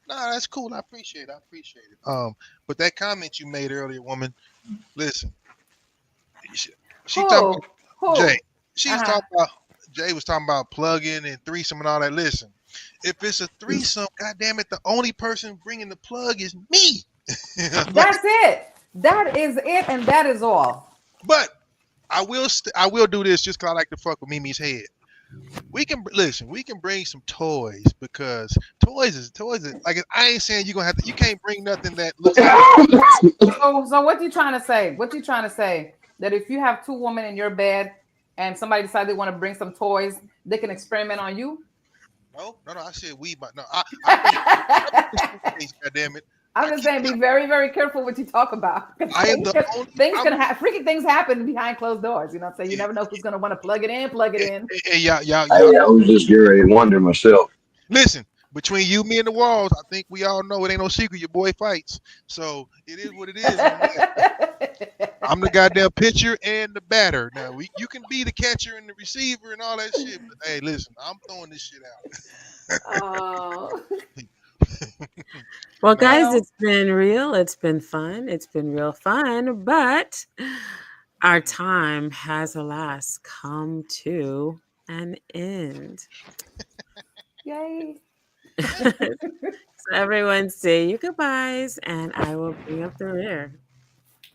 Nah, that's cool. I appreciate it. But that comment you made earlier, woman, listen. She talking Jay. She was talking about Jay was talking about plugging and threesome and all that. Listen, if it's a threesome, goddamn it, the only person bringing the plug is me. That's it. That is it, and that is all. But I will do this just because I like to fuck with Mimi's head. We can bring some toys because toys is like I ain't saying you can't bring nothing that looks like So what you trying to say? What you trying to say? That if you have two women in your bed and somebody decides they want to bring some toys, they can experiment on you? No, I said we, but no, God damn it. I'm just saying, be very, very careful what you talk about. Freaky things happen behind closed doors. You know what I'm saying? You never know who's going to want to plug it in. I was just getting ready to wonder myself. Listen, between you, me, and the walls, I think we all know it ain't no secret your boy fights. So it is what it is. I'm the goddamn pitcher and the batter. Now, you can be the catcher and the receiver and all that shit, but hey, listen, I'm throwing this shit out. Oh. Well, guys, it's been real. It's been fun. It's been real fun. But our time has, alas, come to an end. Yay. So everyone say your goodbyes, and I will bring up the rear.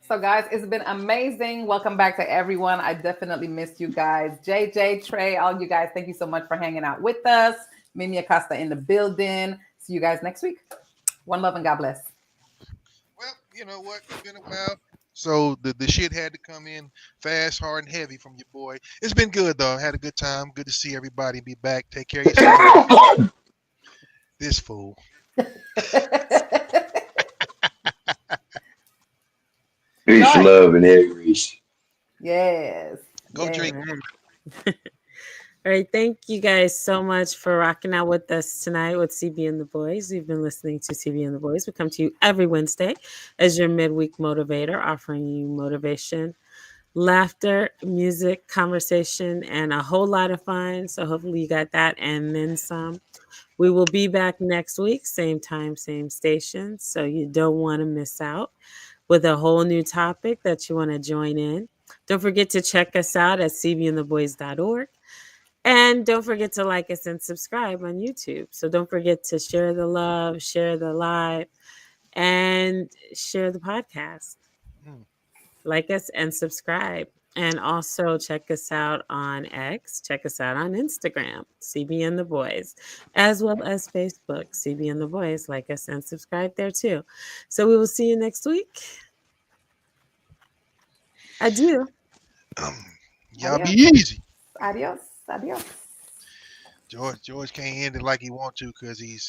So, guys, it's been amazing. Welcome back to everyone. I definitely missed you guys. JJ, Trey, all you guys, thank you so much for hanging out with us. Mimi Acosta in the building. See you guys next week. One love and God bless. Well, you know what? It's been a while. So the shit had to come in fast, hard, and heavy from your boy. It's been good, though. Had a good time. Good to see everybody. Be back. Take care of yourself. This fool. Peace, love, and air grease. Yes. Go drink. All right, thank you guys so much for rocking out with us tonight with CB and the Boys. You've been listening to CB and the Boys. We come to you every Wednesday as your midweek motivator, offering you motivation, laughter, music, conversation, and a whole lot of fun. So hopefully you got that and then some. We will be back next week, same time, same station. So you don't want to miss out with a whole new topic that you want to join in. Don't forget to check us out at cbandtheboys.org. And don't forget to like us and subscribe on YouTube. So don't forget to share the love, share the live, and share the podcast. Like us and subscribe. And also check us out on X. Check us out on Instagram, CB and the Boys, as well as Facebook, CB and the Boys. Like us and subscribe there too. So we will see you next week. Adieu. Y'all be easy. Adios. Adios. George can't end it like he wants to because he's